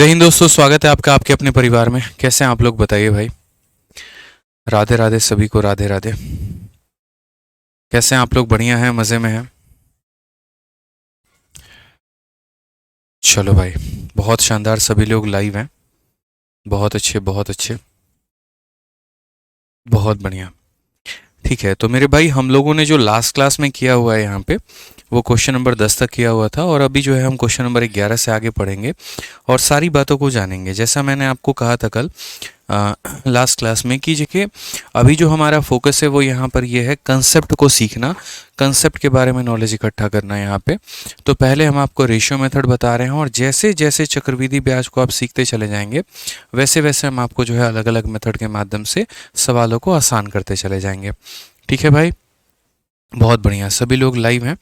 जय हिंद दोस्तों, स्वागत है आपका आपके अपने परिवार में। कैसे हैं आप लोग, बताइए भाई। राधे राधे सभी को, राधे राधे। कैसे हैं आप लोग? बढ़िया हैं, मज़े में हैं? चलो भाई, बहुत शानदार, सभी लोग लाइव हैं। बहुत अच्छे, बहुत अच्छे, बहुत बढ़िया। ठीक है, तो मेरे भाई हम लोगों ने जो लास्ट क्लास में किया हुआ है यहाँ पे, वो क्वेश्चन नंबर 10 तक किया हुआ था, और अभी जो है हम क्वेश्चन नंबर 11 से आगे पढ़ेंगे और सारी बातों को जानेंगे। जैसा मैंने आपको कहा था कल लास्ट क्लास में कि देखिए, अभी जो हमारा फोकस है वो यहाँ पर ये है कंसेप्ट को सीखना, कंसेप्ट के बारे में नॉलेज इकट्ठा करना है यहाँ पे। तो पहले हम आपको रेशियो मेथड बता रहे हैं, और जैसे जैसे चक्रवृद्धि ब्याज को आप सीखते चले जाएंगे वैसे वैसे हम आपको जो है अलग अलग मेथड के माध्यम से सवालों को आसान करते चले जाएंगे। ठीक है भाई, बहुत बढ़िया। सभी लोग लाइव हैं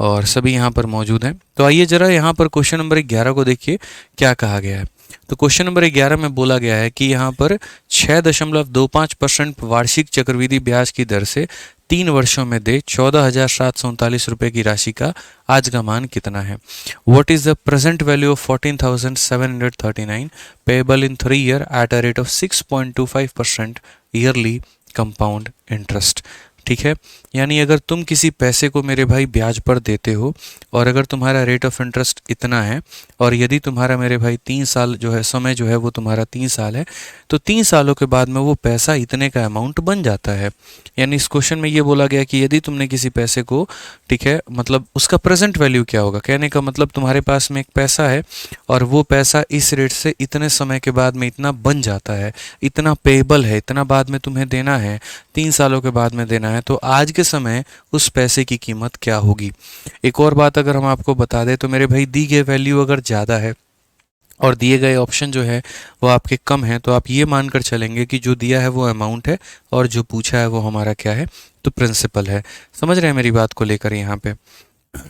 और सभी यहाँ पर मौजूद हैं। तो आइए ज़रा यहाँ पर क्वेश्चन नंबर 11 को देखिए क्या कहा गया है। तो क्वेश्चन नंबर 11 में बोला गया है कि यहाँ पर 6.25% वार्षिक चक्रवृद्धि ब्याज की दर से 3 वर्षों में दे 14,739 रुपये की राशि का आज का मान कितना है। What is the present value of 14,739 payable in 3 year at a rate of 6.25% yearly compound interest. ठीक है, यानी अगर तुम किसी पैसे को मेरे भाई ब्याज पर देते हो और अगर तुम्हारा रेट ऑफ इंटरेस्ट इतना है, और यदि तुम्हारा मेरे भाई 3 साल जो है, समय जो है वो तुम्हारा 3 साल है, तो 3 सालों के बाद में वो पैसा इतने का अमाउंट बन जाता है। यानी इस क्वेश्चन में ये बोला गया कि यदि तुमने किसी पैसे को, ठीक है, मतलब उसका प्रेजेंट वैल्यू क्या होगा, कहने का मतलब तुम्हारे पास में एक पैसा है और वो पैसा इस रेट से इतने समय के बाद में इतना बन जाता है, इतना पेएबल है, इतना बाद में तुम्हें देना है, 3 सालों के बाद में देना है, तो आज के समय उस पैसे की कीमत क्या होगी। एक और बात अगर हम आपको बता दें तो मेरे भाई, दी गई वैल्यू अगर ज़्यादा है और दिए गए ऑप्शन जो है वो आपके कम है, तो आप ये मानकर चलेंगे कि जो दिया है वो अमाउंट है और जो पूछा है वो हमारा क्या है, तो प्रिंसिपल है। समझ रहे हैं मेरी बात को लेकर यहाँ पे?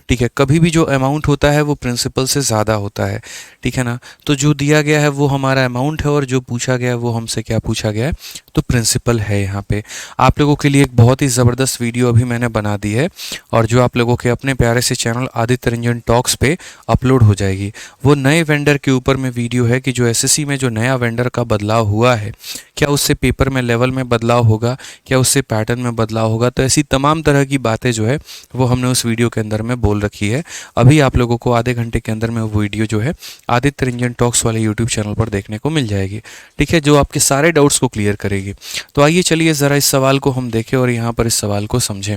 ठीक है, कभी भी जो अमाउंट होता है वो प्रिंसिपल से ज़्यादा होता है। ठीक है ना, तो जो दिया गया है वो हमारा अमाउंट है और जो पूछा गया है वो हमसे क्या पूछा गया है, तो प्रिंसिपल है। यहाँ पे आप लोगों के लिए एक बहुत ही ज़बरदस्त वीडियो अभी मैंने बना दी है, और जो आप लोगों के अपने प्यारे से चैनल आदित्य रंजन टॉक्स पे अपलोड हो जाएगी। वो नए वेंडर के ऊपर में वीडियो है कि जो एसएससी में जो नया वेंडर का बदलाव हुआ है, क्या उससे पेपर में लेवल में बदलाव होगा, क्या उससे पैटर्न में बदलाव होगा। तो ऐसी तमाम तरह की बातें जो है वो हमने उस वीडियो के अंदर में बोल रखी है। अभी आप लोगों को आधे घंटे के अंदर में वो वीडियो जो है आदित्य रंजन टॉक्स वाले यूट्यूब चैनल पर देखने को मिल जाएगी। ठीक है, जो आपके सारे डाउट्स को क्लियर करेगी। तो आइए चलिए ज़रा इस सवाल को हम देखें और यहाँ पर इस सवाल को समझें।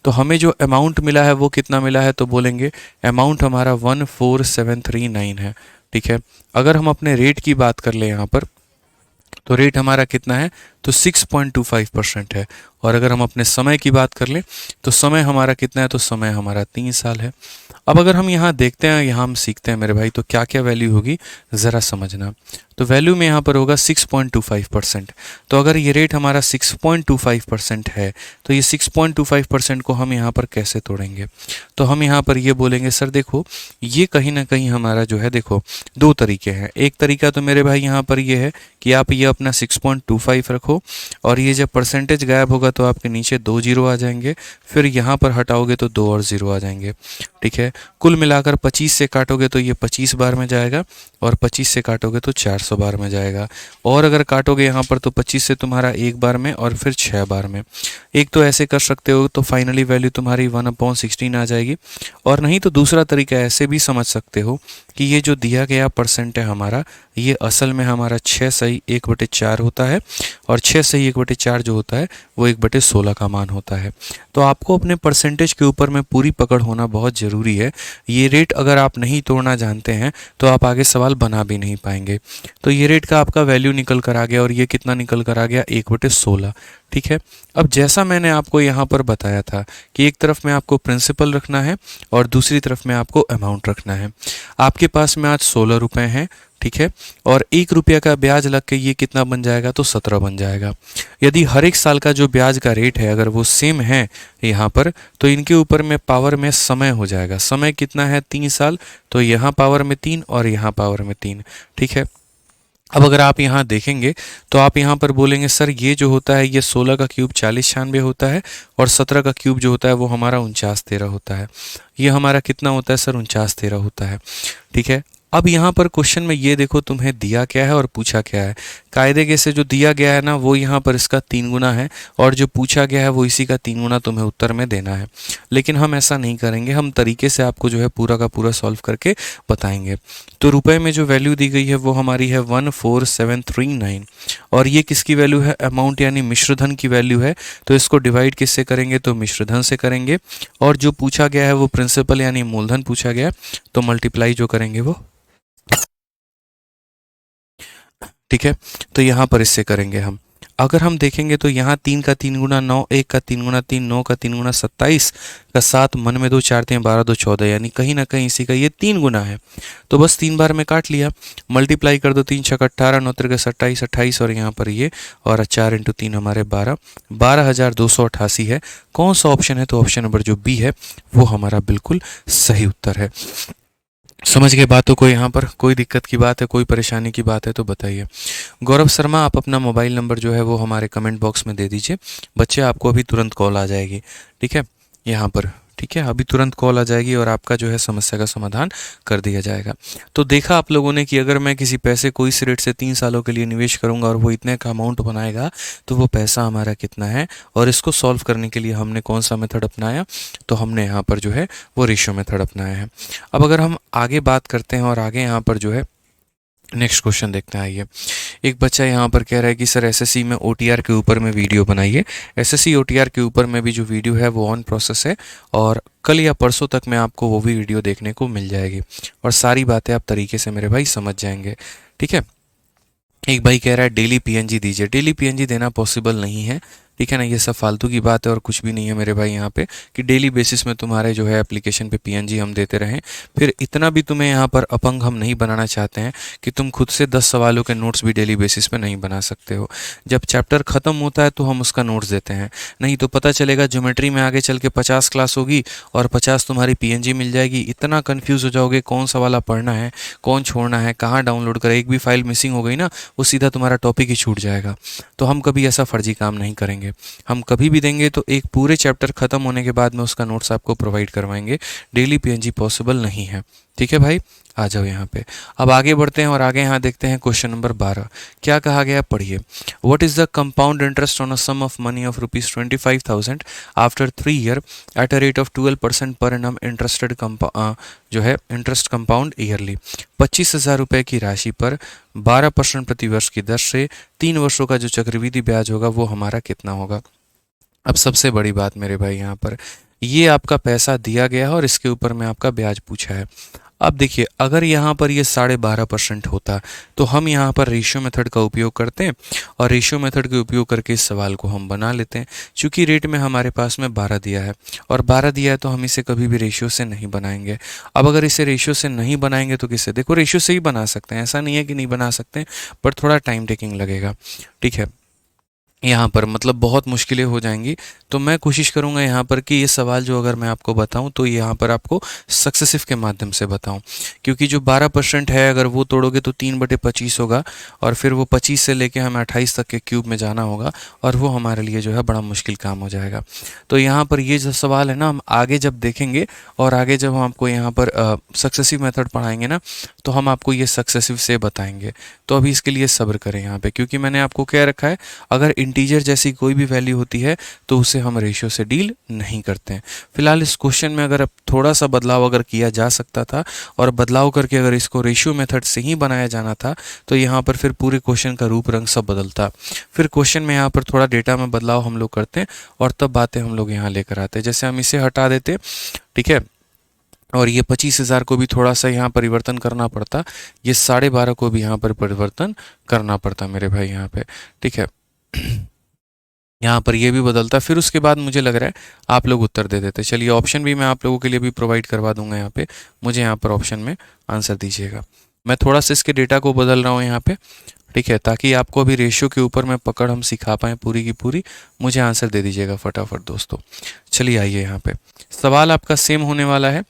तो हमें जो अमाउंट मिला है वो कितना मिला है, तो बोलेंगे अमाउंट हमारा 14739 है। ठीक है, अगर हम अपने रेट की बात कर ले यहाँ पर, तो रेट हमारा कितना है, तो 6.25% है। और अगर हम अपने समय की बात कर लें तो समय हमारा कितना है, तो समय हमारा 3 साल है। अब अगर हम यहाँ देखते हैं, यहाँ हम सीखते हैं मेरे भाई, तो क्या क्या वैल्यू होगी ज़रा समझना। तो वैल्यू में यहाँ पर होगा 6.25%। तो अगर ये रेट हमारा 6.25% है, तो ये 6.25% को हम यहाँ पर कैसे तोड़ेंगे। तो हम यहाँ पर ये बोलेंगे, सर देखो ये कहीं ना कहीं हमारा जो है, देखो 2 तरीके हैं। एक तरीका तो मेरे भाई यहाँ पर ये है कि आप ये अपना 6.25 रखो, और ये जब परसेंटेज गायब होगा तो आपके नीचे 2 जीरो आ जाएंगे, फिर यहाँ पर हटाओगे तो 2 और जीरो आ जाएंगे। ठीक है, कुल मिलाकर 25 से काटोगे तो ये 25 बार में जाएगा, और 25 से काटोगे तो 400 बार में जाएगा, और अगर काटोगे यहाँ पर तो 25 से तुम्हारा 1 बार में और फिर 6 बार में। एक तो ऐसे कर सकते हो, तो फाइनली वैल्यू तुम्हारी 1/16 आ जाएगी। और नहीं तो दूसरा तरीका ऐसे भी समझ सकते हो कि ये जो दिया गया परसेंट है हमारा, ये असल में हमारा 6 सही 1/4 होता है, और 6 सही 1/4 जो होता है वो 1/16 का मान होता है। तो आपको अपने परसेंटेज के ऊपर में पूरी पकड़ होना बहुत ज़रूरी है। ये रेट अगर आप नहीं तोड़ना जानते हैं तो आप आगे सवाल बना भी नहीं पाएंगे। तो ये रेट का आपका वैल्यू निकल कर आ गया, और ये कितना निकल कर आ गया, 1/16। ठीक है, अब जैसा मैंने आपको यहाँ पर बताया था कि एक तरफ में आपको प्रिंसिपल रखना है और दूसरी तरफ में आपको अमाउंट रखना है। आपके पास में आज 16 रुपये हैं। ठीक है, और 1 रुपया का ब्याज लग के ये कितना बन जाएगा, तो 17 बन जाएगा। यदि हर एक साल का जो ब्याज का रेट है अगर वो सेम है यहाँ पर, तो इनके ऊपर में पावर में समय हो जाएगा। समय कितना है, 3 साल, तो यहाँ पावर में 3 और यहाँ पावर में 3। ठीक है, अब अगर आप यहाँ देखेंगे तो आप यहाँ पर बोलेंगे, सर ये जो होता है ये 16 का क्यूब 4096 होता है, और 17 का क्यूब जो होता है वो हमारा 4913 होता है। ये हमारा कितना होता है सर, 4913 होता है। ठीक है, अब यहाँ पर क्वेश्चन में ये देखो तुम्हें दिया क्या है और पूछा क्या है। कायदे के से जो दिया गया है ना वो यहाँ पर इसका 3 गुना है, और जो पूछा गया है वो इसी का 3 गुना तुम्हें उत्तर में देना है। लेकिन हम ऐसा नहीं करेंगे, हम तरीके से आपको जो है पूरा का पूरा सॉल्व करके बताएंगे। तो रुपए में जो वैल्यू दी गई है वो हमारी है 14739, और ये किसकी वैल्यू है, अमाउंट यानी मिश्रधन की वैल्यू है। तो इसको डिवाइड किससे करेंगे, तो मिश्रधन से करेंगे। और जो पूछा गया है वो प्रिंसिपल यानी मूलधन पूछा गया, तो मल्टीप्लाई जो करेंगे वो, ठीक है। तो यहाँ पर इससे करेंगे हम। अगर हम देखेंगे तो यहाँ 3 का 3 गुना 9, 1 का 3 गुना 3, 9 का 3 गुना 27 का 7, मन में 2 4 3 12 2 14, यानी कहीं ना कहीं इसी का ये 3 गुना है। तो बस 3 बार में काट लिया, मल्टीप्लाई कर दो, 3 छक 18, 9 त्रिक 27, 28, और यहाँ पर ये, और 4 इंटू 3 हमारे 12, 12,288 है। कौन सा ऑप्शन है, तो ऑप्शन नंबर जो बी है वो हमारा बिल्कुल सही उत्तर है। समझ गए बातों को, यहाँ पर कोई दिक्कत की बात है, कोई परेशानी की बात है तो बताइए। गौरव शर्मा, आप अपना मोबाइल नंबर जो है वो हमारे कमेंट बॉक्स में दे दीजिए। बच्चे आपको अभी तुरंत कॉल आ जाएगी, ठीक है, यहाँ पर, ठीक है, अभी तुरंत कॉल आ जाएगी और आपका जो है समस्या का समाधान कर दिया जाएगा। तो देखा आप लोगों ने कि अगर मैं किसी पैसे को इस रेट से 3 सालों के लिए निवेश करूंगा और वो इतने का अमाउंट बनाएगा, तो वो पैसा हमारा कितना है, और इसको सॉल्व करने के लिए हमने कौन सा मेथड अपनाया, तो हमने यहाँ पर जो है वो रेशियो मेथड अपनाया है। अब अगर हम आगे बात करते हैं और आगे यहाँ पर जो है नेक्स्ट क्वेश्चन देखते हैं। आइए, एक बच्चा यहाँ पर कह रहा है कि सर एसएससी में ओटीआर के ऊपर में वीडियो बनाइए। एसएससी ओटीआर के ऊपर में भी जो वीडियो है वो ऑन प्रोसेस है, और कल या परसों तक में आपको वो भी वीडियो देखने को मिल जाएगी, और सारी बातें आप तरीके से मेरे भाई समझ जाएंगे, ठीक है। एक भाई कह रहा है डेली पीएनजी दीजिए। डेली पीएनजी देना पॉसिबल नहीं है, ठीक है ना, ये सब फालतू की बात है और कुछ भी नहीं है मेरे भाई यहाँ पे कि डेली बेसिस में तुम्हारे जो है एप्लीकेशन पे पीएनजी हम देते रहें। फिर इतना भी तुम्हें यहाँ पर अपंग हम नहीं बनाना चाहते हैं कि तुम खुद से 10 सवालों के नोट्स भी डेली बेसिस पे नहीं बना सकते हो। जब चैप्टर ख़त्म होता है तो हम उसका नोट्स देते हैं, नहीं तो पता चलेगा ज्योमेट्री में आगे चल के 50 क्लास होगी और 50 तुम्हारी पीएनजी मिल जाएगी। इतना कन्फ्यूज़ हो जाओगे कौन सा वाला पढ़ना है, कौन छोड़ना है, कहाँ डाउनलोड करें। एक भी फाइल मिसिंग हो गई ना, वो सीधा तुम्हारा टॉपिक ही छूट जाएगा। तो हम कभी ऐसा फर्जी काम नहीं करेंगे। हम कभी भी देंगे तो एक पूरे चैप्टर खत्म होने के बाद में उसका नोट्स आपको प्रोवाइड करवाएंगे। डेली पीएनजी पॉसिबल नहीं है, ठीक है भाई। आ जाओ यहाँ पे, अब आगे बढ़ते हैं और आगे यहाँ देखते हैं क्वेश्चन नंबर 12 क्या कहा गया, पढ़िए। What is the compound interest on a sum of money of ₹25,000 after 3 year at a rate of 12% per annum interested जो है इंटरेस्ट कंपाउंड ईयरली। 25,000 रुपये की राशि पर 12% प्रति वर्ष की दर से 3 वर्षों का जो चक्रवृद्धि ब्याज होगा वो हमारा कितना होगा। अब सबसे बड़ी बात मेरे भाई, यहाँ पर ये आपका पैसा दिया गया है और इसके ऊपर में आपका ब्याज पूछा है। अब देखिए, अगर यहाँ पर ये 12.5% होता तो हम यहाँ पर रेशियो मेथड का उपयोग करते हैं, और रेशियो मेथड के उपयोग करके इस सवाल को हम बना लेते हैं। चूंकि रेट में हमारे पास में 12 दिया है, और 12 दिया है तो हम इसे कभी भी रेशियो से नहीं बनाएंगे। अब अगर इसे रेशियो से नहीं बनाएंगे तो किससे, देखो रेशियो से ही बना सकते हैं, ऐसा नहीं है कि नहीं बना सकते, पर थोड़ा टाइम टेकिंग लगेगा, ठीक है। यहाँ पर मतलब बहुत मुश्किलें हो जाएंगी। तो मैं कोशिश करूँगा यहाँ पर कि ये सवाल जो अगर मैं आपको बताऊँ तो यहाँ पर आपको सक्सेसिव के माध्यम से बताऊँ, क्योंकि जो 12% है अगर वो तोड़ोगे तो 3/25 होगा, और फिर वो 25 से लेके हमें 28 तक के क्यूब में जाना होगा, और वो हमारे लिए जो है बड़ा मुश्किल काम हो जाएगा। तो यहाँ पर ये जो सवाल है ना, हम आगे जब देखेंगे और आगे जब हम आपको यहाँ पर सक्सेसिव मेथड पढ़ाएंगे ना, तो हम आपको ये सक्सेसिव से बताएंगे। तो अभी इसके लिए सब्र करें यहाँ पे, क्योंकि मैंने आपको क्या रखा है, अगर इंटीजर जैसी कोई भी वैल्यू होती है तो उसे हम रेशियो से डील नहीं करते हैं। फिलहाल इस क्वेश्चन में अगर अब थोड़ा सा बदलाव अगर किया जा सकता था, और बदलाव करके अगर इसको रेशियो मेथड से ही बनाया जाना था, तो यहाँ पर फिर पूरे क्वेश्चन का रूप रंग सब बदलता। फिर क्वेश्चन में यहाँ पर थोड़ा डेटा में बदलाव हम लोग करते हैं, और तब बातें हम लोग यहाँ लेकर आते हैं। जैसे हम इसे हटा देते, ठीक है, और ये 25,000 को भी थोड़ा सा यहाँ परिवर्तन करना पड़ता, ये 12.5 को भी यहाँ पर परिवर्तन करना पड़ता मेरे भाई यहाँ पे, ठीक है। यहाँ पर ये भी बदलता, फिर उसके बाद मुझे लग रहा है आप लोग उत्तर दे देते। चलिए, ऑप्शन भी मैं आप लोगों के लिए भी प्रोवाइड करवा दूंगा यहाँ पे। मुझे यहाँ पर ऑप्शन में आंसर दीजिएगा। मैं थोड़ा सा इसके डेटा को बदल रहा हूँ यहाँ पे, ठीक है, ताकि आपको अभी रेशियो के ऊपर में पकड़ हम सिखा पाएँ पूरी की पूरी। मुझे आंसर दे दीजिएगा फटाफट दोस्तों। चलिए आइए, यहाँ पे सवाल आपका सेम होने वाला है,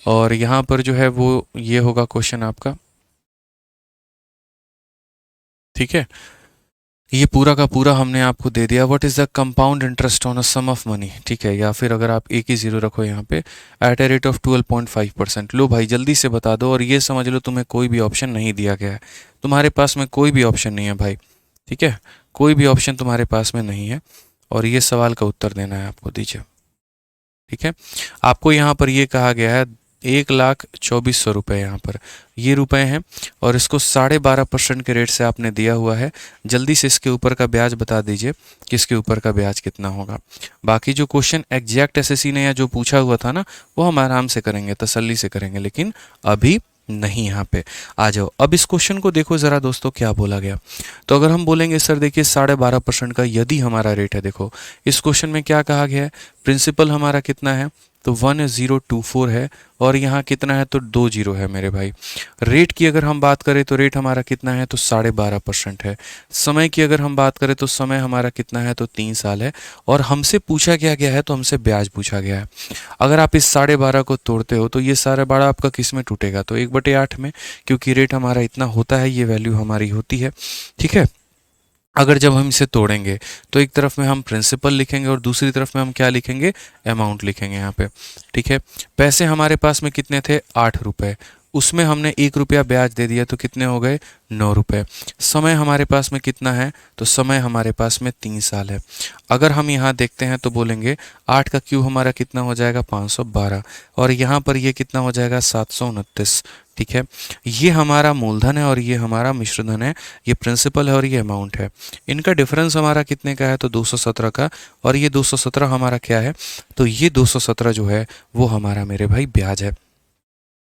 और यहाँ पर जो है वो ये होगा क्वेश्चन आपका, ठीक है। ये पूरा का पूरा हमने आपको दे दिया। What is the compound interest on a sum of money, ठीक है, या फिर अगर आप एक ही जीरो रखो यहाँ पे, एट ए रेट ऑफ 12.5%। लो भाई जल्दी से बता दो, और ये समझ लो तुम्हें कोई भी ऑप्शन नहीं दिया गया है, तुम्हारे पास में कोई भी ऑप्शन नहीं है भाई, ठीक है, कोई भी ऑप्शन तुम्हारे पास में नहीं है, और ये सवाल का उत्तर देना है आपको, दीजिए। ठीक है, आपको यहाँ पर ये कहा गया है 1,24,100 रुपये, यहाँ पर ये रुपए हैं, और इसको 12.5% के रेट से आपने दिया हुआ है। जल्दी से इसके ऊपर का ब्याज बता दीजिए कि इसके ऊपर का ब्याज कितना होगा। बाकी जो क्वेश्चन एग्जैक्ट एसएससी ने या जो पूछा हुआ था ना, वो हम आराम से करेंगे, तसल्ली से करेंगे, लेकिन अभी नहीं। यहाँ पे आ जाओ, अब इस क्वेश्चन को देखो ज़रा दोस्तों, क्या बोला गया। तो अगर हम बोलेंगे सर देखिए 12.5% का यदि हमारा रेट है, देखो इस क्वेश्चन में क्या कहा गया है, प्रिंसिपल हमारा कितना है, तो 1024 है, और यहाँ कितना है, तो 20 है मेरे भाई। रेट की अगर हम बात करें तो रेट हमारा कितना है, तो 12.5% है। समय की अगर हम बात करें तो समय हमारा कितना है, तो 3 साल है, और हमसे पूछा क्या गया है, तो हमसे ब्याज पूछा गया है। अगर आप इस 12.5 को तोड़ते हो तो ये 12.5 आपका किस में टूटेगा, तो 1/8 में, क्योंकि रेट हमारा इतना होता है, ये वैल्यू हमारी होती है, ठीक है। अगर जब हम इसे तोड़ेंगे तो एक तरफ में हम प्रिंसिपल लिखेंगे और दूसरी तरफ में हम क्या लिखेंगे, अमाउंट लिखेंगे यहाँ पे, ठीक है। पैसे हमारे पास में कितने थे, 8 रुपये, उसमें हमने 1 रुपया ब्याज दे दिया, तो कितने हो गए, 9 रुपये। समय हमारे पास में कितना है, तो समय हमारे पास में 3 साल है। अगर हम यहाँ देखते हैं तो बोलेंगे 8 का क्यूब हमारा कितना हो जाएगा, 512, और यहाँ पर ये कितना हो जाएगा, 729, ठीक है। ये हमारा मूलधन है और ये हमारा मिश्रधन है, ये प्रिंसिपल है और ये अमाउंट है। इनका डिफरेंस हमारा कितने का है, तो 217 का, और ये 217 हमारा क्या है, तो ये 217 जो है वो हमारा मेरे भाई ब्याज है।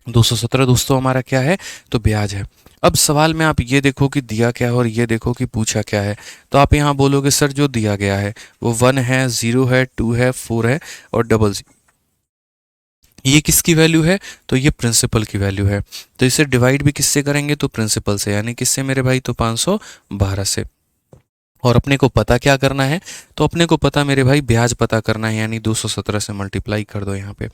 217 दोस्तों हमारा क्या है, तो ब्याज है। अब सवाल में आप ये देखो कि दिया क्या है और ये देखो कि पूछा क्या है। तो आप यहाँ बोलोगे सर जो दिया गया है वो 1 है, 0 है, 2 है, 4 है और 00, ये किसकी वैल्यू है, तो ये प्रिंसिपल की वैल्यू है। तो इसे डिवाइड भी किससे करेंगे, तो प्रिंसिपल से, यानी किससे मेरे भाई, तो 512 से। और अपने को पता क्या करना है, तो अपने को पता मेरे भाई ब्याज पता करना है, यानी 217 से मल्टीप्लाई कर दो यहाँ पे,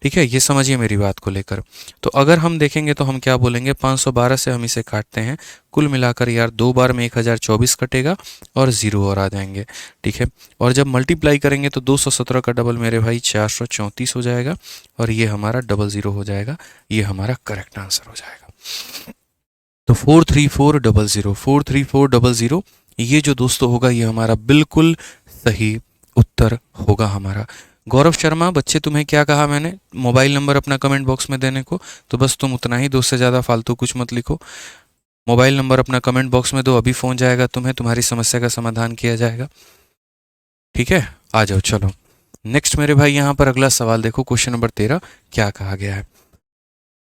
ठीक है। ये समझिए मेरी बात को लेकर। तो अगर हम देखेंगे तो हम क्या बोलेंगे, 512 से हम इसे काटते हैं, कुल मिलाकर यार 2 बार में 1024 कटेगा और 0 और आ जाएंगे, ठीक है। और जब मल्टीप्लाई करेंगे तो 217 का डबल मेरे भाई 434 हो जाएगा, और ये हमारा 00 हो जाएगा, ये हमारा करेक्ट आंसर हो जाएगा। तो 43400, 43400, ये जो दोस्तों होगा ये हमारा बिल्कुल सही उत्तर होगा हमारा। गौरव शर्मा, बच्चे तुम्हें क्या कहा मैंने, मोबाइल नंबर अपना कमेंट बॉक्स में देने को, तो बस तुम उतना ही दो, से ज़्यादा फालतू कुछ मत लिखो। मोबाइल नंबर अपना कमेंट बॉक्स में दो, अभी फ़ोन जाएगा तुम्हें, तुम्हारी समस्या का समाधान किया जाएगा, ठीक है। आ जाओ, चलो नेक्स्ट मेरे भाई, यहाँ पर अगला सवाल देखो, क्वेश्चन नंबर 13 क्या कहा गया है।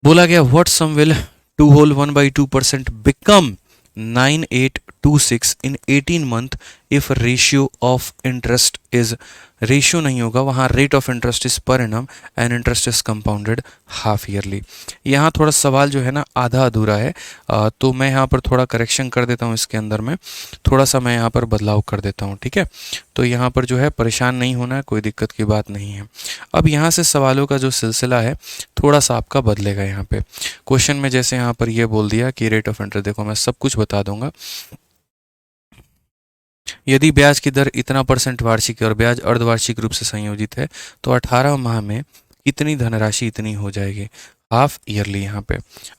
बोला गया what sum will 2 whole 1/2% become 9826 in 18 month if ratio of interest is, ratio नहीं होगा वहाँ, rate of interest is per annum and interest is compounded half yearly. यहाँ थोड़ा सवाल जो है ना आधा अधूरा है, तो मैं यहाँ पर थोड़ा करेक्शन कर देता हूँ, इसके अंदर में थोड़ा सा मैं यहाँ पर बदलाव कर देता हूँ, ठीक है। तो यहाँ पर जो है परेशान नहीं होना है, कोई दिक्कत की बात नहीं है। अब यहाँ से सवालों का जो सिलसिला है थोड़ा सा आपका बदलेगा। यहाँ पे क्वेश्चन में जैसे यहाँ पर ये बोल दिया कि रेट ऑफ इंटरेस्ट, देखो मैं सब कुछ बता दूंगा। यदि ब्याज की दर इतना % वार्षिक है और ब्याज अर्धवार्षिक रूप से संयोजित है तो 18 माह में कितनी धनराशि इतनी हो जाएगी, हाफ ईयरली। यहाँ पे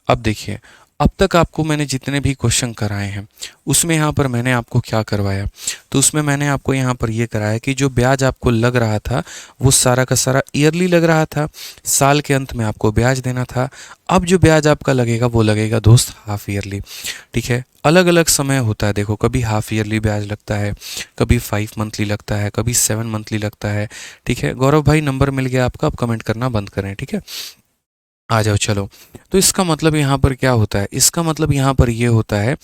अब देखिए, अब तक आपको मैंने जितने भी क्वेश्चन कराए हैं उसमें यहाँ पर मैंने आपको क्या करवाया, तो उसमें मैंने आपको यहाँ पर ये कराया कि जो ब्याज आपको लग रहा था वो सारा का सारा ईयरली लग रहा था, साल के अंत में आपको ब्याज देना था। अब जो ब्याज आपका लगेगा वो लगेगा दोस्त हाफ ईयरली, ठीक है। अलग अलग समय होता है, देखो कभी हाफ ईयरली ब्याज लगता है, कभी 5 मंथली लगता है, कभी 7 मंथली लगता है, ठीक है। गौरव भाई नंबर मिल गया आपका, अब कमेंट करना बंद करें, ठीक है। आ जाओ, चलो। तो इसका मतलब यहाँ पर क्या होता है, इसका मतलब यहाँ पर ये होता है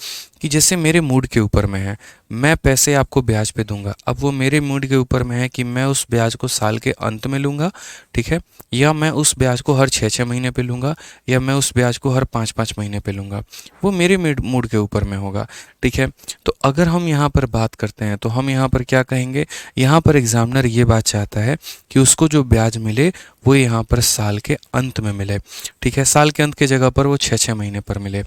कि जैसे मेरे मूड के ऊपर में है, मैं पैसे आपको ब्याज पे दूंगा। अब वो मेरे मूड के ऊपर में है कि मैं उस ब्याज को साल के अंत में लूँगा, ठीक है, या मैं उस ब्याज को हर 6-6 महीने पे लूँगा, या मैं उस ब्याज को हर 5-5 महीने पे लूँगा, वो मेरे मूड के ऊपर में होगा, ठीक है। तो अगर हम यहाँ पर बात करते हैं तो हम यहाँ पर क्या कहेंगे, यहाँ पर एग्जामिनर ये बात चाहता है कि उसको जो ब्याज मिले वो यहाँ पर साल के अंत में मिले, ठीक है। साल के अंत की जगह पर वो 6-6 महीने पर मिले।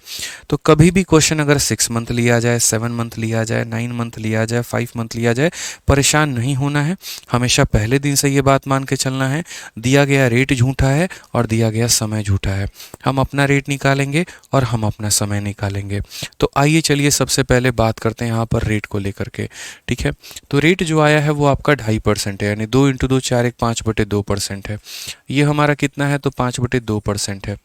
तो कभी भी क्वेश्चन अगर 6 मंथ मंथ लिया जाए, 7 मंथ लिया जाए, 9 मंथ लिया जाए, 5 मंथ लिया जाए, परेशान नहीं होना है। हमेशा पहले दिन से ये बात मान के चलना है, दिया गया रेट झूठा है और दिया गया समय झूठा है। हम अपना रेट निकालेंगे और हम अपना समय निकालेंगे। तो आइए चलिए सबसे पहले बात करते हैं यहाँ पर रेट को लेकर के। ठीक है, तो रेट जो आया है वो आपका 2.5% है, यानी 2 × 2 4 1 5/2% है। ये हमारा कितना है, तो 5/2% है।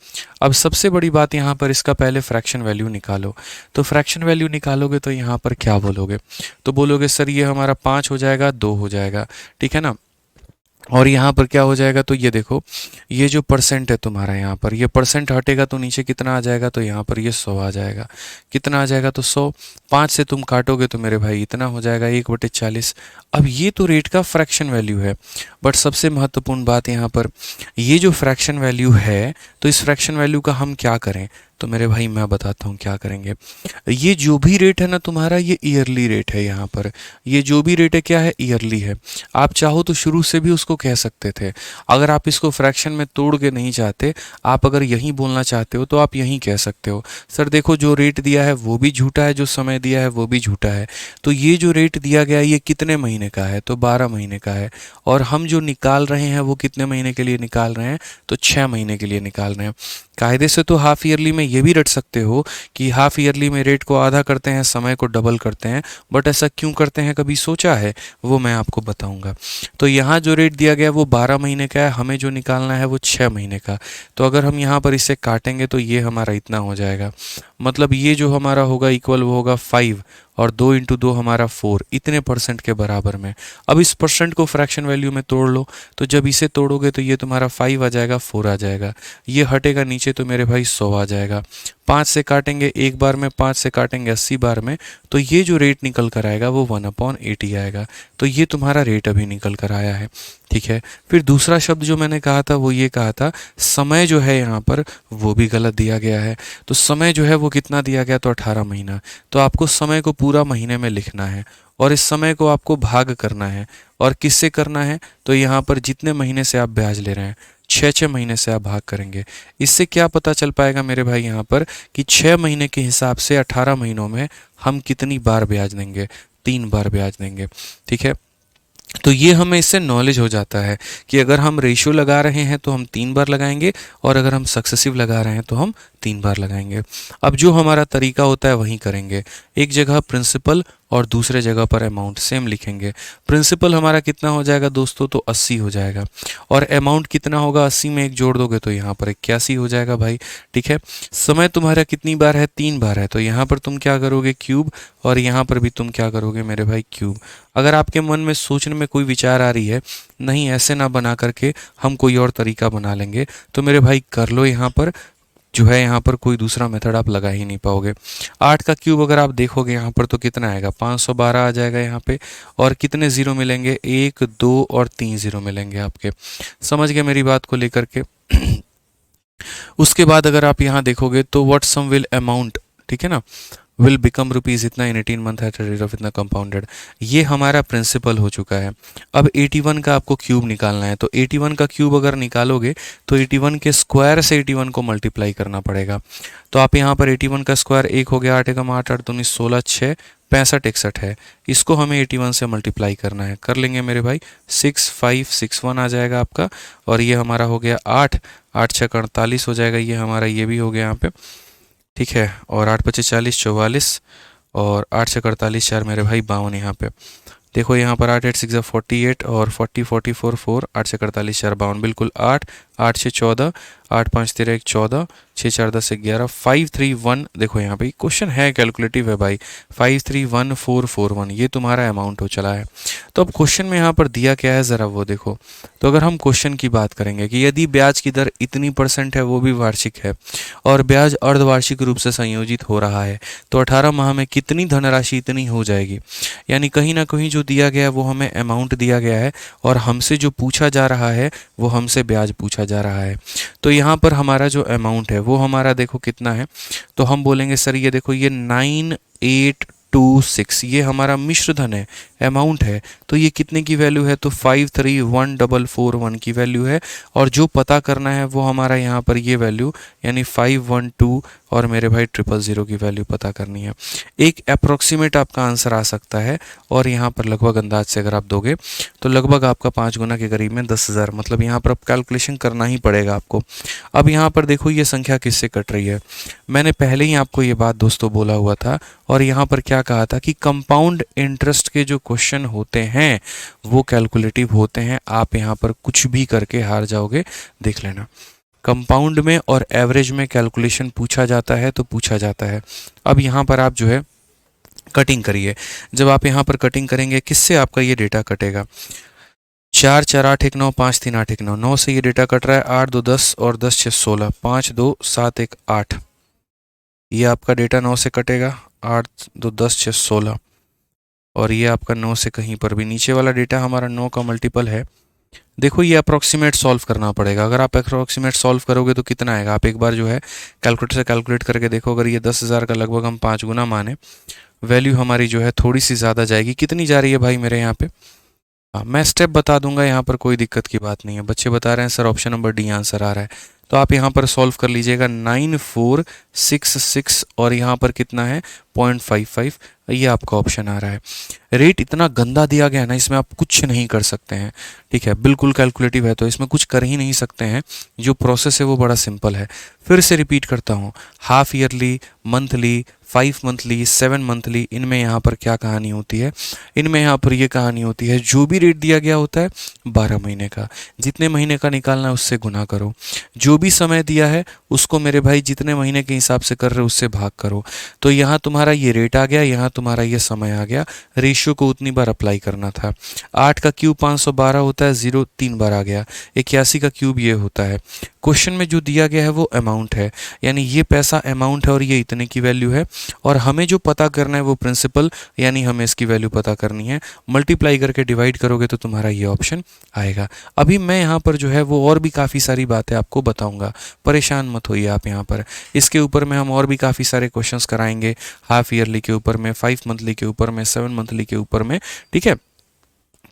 अब सबसे बड़ी बात यहाँ पर इसका पहले फ्रैक्शन वैल्यू निकालो। तो फ्रैक्शन वैल्यू निकालोगे तो यहाँ पर क्या बोलोगे, तो बोलोगे सर ये हमारा 5 हो जाएगा, 2 हो जाएगा, ठीक है ना। और यहाँ पर क्या हो जाएगा, तो ये देखो ये जो परसेंट है तुम्हारा, यहाँ पर ये परसेंट हटेगा तो नीचे कितना आ जाएगा, तो यहाँ पर ये 100 आ जाएगा। कितना आ जाएगा, तो 100। 5 से तुम काटोगे तो मेरे भाई इतना हो जाएगा, 1/40। अब ये तो रेट का फ्रैक्शन वैल्यू है, बट सबसे महत्वपूर्ण बात यहाँ पर, ये जो फ्रैक्शन वैल्यू है, तो इस फ्रैक्शन वैल्यू का हम क्या करें, तो मेरे भाई मैं बताता हूँ क्या करेंगे। ये जो भी रेट है ना तुम्हारा, ये ईयरली रेट है। यहाँ पर ये जो भी रेट है क्या है, ईयरली है। आप चाहो तो शुरू से भी उसको कह सकते थे। अगर आप इसको फ्रैक्शन में तोड़ के नहीं चाहते, आप अगर यहीं बोलना चाहते हो तो आप यहीं कह सकते हो, सर देखो जो रेट दिया है वो भी झूठा है, जो समय दिया है वो भी झूठा है। तो ये जो रेट दिया गया है ये कितने महीने का है, तो 12 महीने का है। और हम जो निकाल रहे हैं वो कितने महीने के लिए निकाल रहे हैं, तो 6 महीने के लिए निकाल रहे हैं। कायदे से तो हाफ ईयरली में ये भी रट सकते हो कि हाफ ईयरली में रेट को आधा करते हैं, समय को डबल करते हैं, बट ऐसा क्यों करते हैं कभी सोचा है, वो मैं आपको बताऊंगा। तो यहाँ जो रेट दिया गया वो 12 महीने का है, हमें जो निकालना है वो 6 महीने का। तो अगर हम यहाँ पर इसे काटेंगे तो ये हमारा इतना हो जाएगा, मतलब ये जो हमारा होगा इक्वल वो होगा 5 और 2 × 2 हमारा 4, इतने परसेंट के बराबर में। अब इस परसेंट को फ्रैक्शन वैल्यू में तोड़ लो, तो जब इसे तोड़ोगे तो ये तुम्हारा 5 आ जाएगा, 4 आ जाएगा, ये हटेगा नीचे तो मेरे भाई 100 आ जाएगा। 5 से काटेंगे एक बार में, 5 से काटेंगे 80 बार में, तो ये जो रेट निकल कर आएगा वो 1/80 आएगा। तो ये तुम्हारा रेट अभी निकल कर आया है, ठीक है। फिर दूसरा शब्द जो मैंने कहा था वो ये कहा था, समय जो है यहाँ पर वो भी गलत दिया गया है। तो समय जो है वो कितना दिया गया, तो 18 महीना। तो आपको समय को पूरा महीने में लिखना है और इस समय को आपको भाग करना है। और किससे करना है, तो यहाँ पर जितने महीने से आप ब्याज ले रहे हैं 6 महीने से आप भाग करेंगे। इससे क्या पता चल पाएगा मेरे भाई यहाँ पर कि 6 महीने के हिसाब से 18 महीनों में हम कितनी बार ब्याज देंगे, 3 बार ब्याज देंगे, ठीक है। तो ये हमें इससे नॉलेज हो जाता है कि अगर हम रेशियो लगा रहे हैं तो हम 3 बार लगाएंगे और अगर हम सक्सेसिव लगा रहे हैं तो हम 3 बार लगाएंगे। अब जो हमारा तरीका होता है वहीं करेंगे, एक जगह प्रिंसिपल और दूसरे जगह पर अमाउंट सेम लिखेंगे। प्रिंसिपल हमारा कितना हो जाएगा दोस्तों, तो 80 हो जाएगा और अमाउंट कितना होगा, 80 में 1 जोड़ दोगे तो यहाँ पर 81 हो जाएगा भाई, ठीक है। समय तुम्हारा कितनी बार है, 3 बार है, तो यहाँ पर तुम क्या करोगे, क्यूब, और यहाँ पर भी तुम क्या करोगे मेरे भाई, क्यूब। अगर आपके मन में सोचने में कोई विचार आ रही है, नहीं ऐसे ना बना करके हम कोई और तरीका बना लेंगे, तो मेरे भाई कर लो। यहाँ पर जो है यहाँ पर कोई दूसरा मेथड आप लगा ही नहीं पाओगे। 8 का क्यूब अगर आप देखोगे यहाँ पर तो कितना आएगा, 512 आ जाएगा यहाँ पे। और कितने ज़ीरो मिलेंगे, 1 2 और 3 ज़ीरो मिलेंगे आपके। समझ गए मेरी बात को लेकर के। उसके बाद अगर आप यहाँ देखोगे तो व्हाट सम विल अमाउंट, ठीक है ना, विल बिकम रुपीज़ इतना इन 18 मंथ एट रेट ऑफ इतना कंपाउंडेड, ये हमारा प्रिंसिपल हो चुका है। अब 81 का आपको क्यूब निकालना है, तो 81 का क्यूब अगर निकालोगे तो 81 के स्क्वायर से 81 को मल्टीप्लाई करना पड़ेगा। तो आप यहाँ पर 81 का स्क्वायर 1 हो गया, 8 एकम 8, 8 19 16 6 65 61 है, इसको हमें 81 से मल्टीप्लाई करना है। कर लेंगे मेरे भाई, 6561 आ जाएगा आपका। और ये हमारा हो गया 8, 8 6 48 हो जाएगा, ये हमारा ये भी हो गया यहाँ पे, ठीक है। और 8 5 40 44 और 8 6 48 4 मेरे भाई 52 यहाँ पे। देखो यहाँ पर 8 8 6 48 और 40 44 4, 8 6 48 4 52, बिल्कुल 8 8 6 14, 8 5 13 1 14, 6 4 10 11, 531। देखो यहाँ पे क्वेश्चन है, कैलकुलेटिव है भाई, 531441 ये तुम्हारा अमाउंट हो चला है। तो अब क्वेश्चन में यहाँ पर दिया क्या है ज़रा वो देखो। तो अगर हम क्वेश्चन की बात करेंगे कि यदि ब्याज की दर इतनी % है, वो भी वार्षिक है, और ब्याज अर्धवार्षिक रूप से संयोजित हो रहा है, तो 18 माह में कितनी धनराशि इतनी हो जाएगी। यानी कहीं ना कहीं जो दिया गया है वो हमें अमाउंट दिया गया है और हमसे जो पूछा जा रहा है वो हमसे ब्याज पूछा जा रहा है। तो यहाँ पर हमारा जो अमाउंट है वो हमारा देखो कितना है, तो हम बोलेंगे सर ये देखो ये 26 ये हमारा मिश्र धन है, अमाउंट है। तो ये कितने की वैल्यू है? तो 531441 की वैल्यू है। और जो पता करना है वो हमारा यहाँ पर ये वैल्यू यानी 512 और मेरे भाई 000 की वैल्यू पता करनी है। एक अप्रोक्सीमेट आपका आंसर आ सकता है और यहाँ पर लगभग अंदाज से अगर आप दोगे तो लगभग आपका 5 गुना के करीब में 10,000, मतलब यहाँ पर अब कैलकुलेशन करना ही पड़ेगा आपको। अब यहाँ पर देखो ये संख्या किससे कट रही है। मैंने पहले ही आपको ये बात दोस्तों बोला हुआ था और यहाँ पर क्या कहा था कि कंपाउंड इंटरेस्ट के जो क्वेश्चन होते हैं वो कैलकुलेटिव होते हैं। आप यहाँ पर कुछ भी करके हार जाओगे, देख लेना। कंपाउंड में और एवरेज में कैलकुलेशन पूछा जाता है तो पूछा जाता है। अब यहाँ पर आप जो है कटिंग करिए। जब आप यहाँ पर कटिंग करेंगे किससे आपका ये डेटा कटेगा? 4 4 8 1 9 5 3 8 1 9, 9 से ये डेटा कट रहा है, 8 2 10 और 10 6 16, 5 2 7 1 8, ये आपका डेटा 9 से कटेगा, 8 2 10 6 16 और ये आपका 9 से कहीं पर भी नीचे वाला डेटा हमारा 9 का मल्टीपल है। देखो ये अप्रॉक्सीमेट सॉल्व करना पड़ेगा। अगर आप अप्रॉक्सीमेट सॉल्व करोगे तो कितना आएगा? आप एक बार जो है कैलकुलेटर से कैलकुलेट करके देखो। अगर ये 10,000 का लगभग हम 5 गुना माने, वैल्यू हमारी जो है थोड़ी सी ज़्यादा जाएगी। कितनी जा रही है भाई मेरे यहाँ पे? हाँ, मैं स्टेप बता दूंगा, यहाँ पर कोई दिक्कत की बात नहीं है। बच्चे बता रहे हैं sir option number D answer आ रहा है, तो आप यहाँ पर सॉल्व कर लीजिएगा। 9466 और यहाँ पर कितना है? 0.55, ये आपका ऑप्शन आ रहा है। रेट इतना गंदा दिया गया है ना, इसमें आप कुछ नहीं कर सकते हैं। ठीक है, बिल्कुल कैलकुलेटिव है तो इसमें कुछ कर ही नहीं सकते हैं। जो प्रोसेस है वो बड़ा सिंपल है। फिर से रिपीट करता हूँ, half yearly, monthly, 5 monthly, 7 monthly, इनमें यहाँ पर क्या कहानी होती है? इनमें यहाँ पर ये कहानी होती है, जो भी रेट दिया गया होता है 12 महीने का, जितने महीने का निकालना है उससे गुना करो। जो भी समय दिया है उसको मेरे भाई जितने महीने के हिसाब से कर रहे हो उससे भाग करो। तो यहाँ तुम्हारा ये रेट आ गया, यहाँ तुम्हारा ये समय आ गया। रेशियो को उतनी बार अप्लाई करना था। 8 का क्यूब 512 होता है, 0 3 बार आ गया। 81 का क्यूब ये होता है। क्वेश्चन में जो दिया गया है वो अमाउंट है, यानी ये पैसा अमाउंट है और ये इतने की वैल्यू है। और हमें जो पता करना है वो प्रिंसिपल, यानी हमें इसकी वैल्यू पता करनी है। मल्टीप्लाई करके डिवाइड करोगे तो तुम्हारा ये ऑप्शन आएगा। अभी मैं यहाँ पर जो है वो और भी काफ़ी सारी बातें आपको बताऊंगा, परेशान मत होइए आप यहाँ पर। इसके ऊपर में हम और भी काफ़ी सारे क्वेश्चंस कराएंगे, हाफ ईयरली के ऊपर में, 5 मंथली के ऊपर में, 7 मंथली के ऊपर में। ठीक है,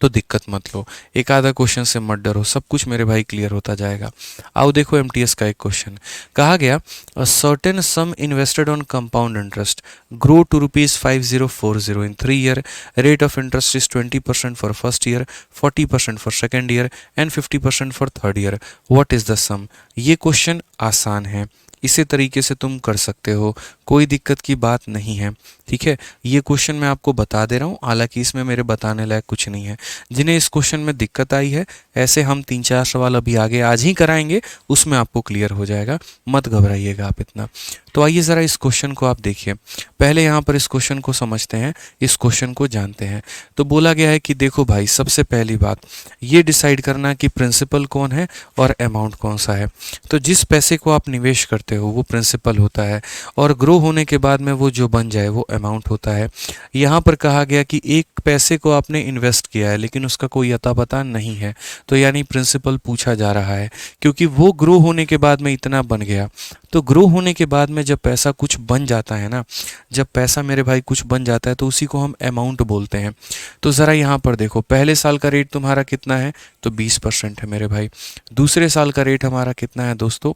तो दिक्कत मत लो, एक आधा क्वेश्चन से मत डरो, सब कुछ मेरे भाई क्लियर होता जाएगा। आओ देखो एमटीएस का एक क्वेश्चन कहा गया, a certain sum invested on compound interest grow to ₹5040 in 3 year, rate of interest is 20% for first year, 40% for second year and 50% for third year, what is the sum? ये question आसान है, इसी तरीके से तुम कर सकते हो, कोई दिक्कत की बात नहीं है। ठीक है, ये क्वेश्चन मैं आपको बता दे रहा हूँ, हालांकि इसमें मेरे बताने लायक कुछ नहीं है। जिन्हें इस क्वेश्चन में दिक्कत आई है, ऐसे हम 3-4 सवाल अभी आगे आज ही कराएंगे, उसमें आपको क्लियर हो जाएगा, मत घबराइएगा आप इतना। तो आइए ज़रा इस क्वेश्चन को आप देखिए। पहले यहाँ पर इस क्वेश्चन को समझते हैं, इस क्वेश्चन को जानते हैं। तो बोला गया है कि देखो भाई, सबसे पहली बात ये डिसाइड करना कि प्रिंसिपल कौन है और अमाउंट कौन सा है। तो जिस पैसे को आप निवेश करते हो वो प्रिंसिपल होता है और ग्रो होने के बाद में वो जो बन जाए वो अमाउंट होता है। यहाँ पर कहा गया कि एक पैसे को आपने इन्वेस्ट किया है लेकिन उसका कोई अता पता नहीं है, तो यानी प्रिंसिपल पूछा जा रहा है, क्योंकि वो ग्रो होने के बाद में इतना बन गया। तो ग्रो होने के बाद में जब पैसा कुछ बन जाता है ना, जब पैसा मेरे भाई कुछ बन जाता है तो उसी को हम अमाउंट बोलते हैं। तो ज़रा यहाँ पर देखो, पहले साल का रेट तुम्हारा कितना है? तो 20% है मेरे भाई। दूसरे साल का रेट हमारा कितना है दोस्तों?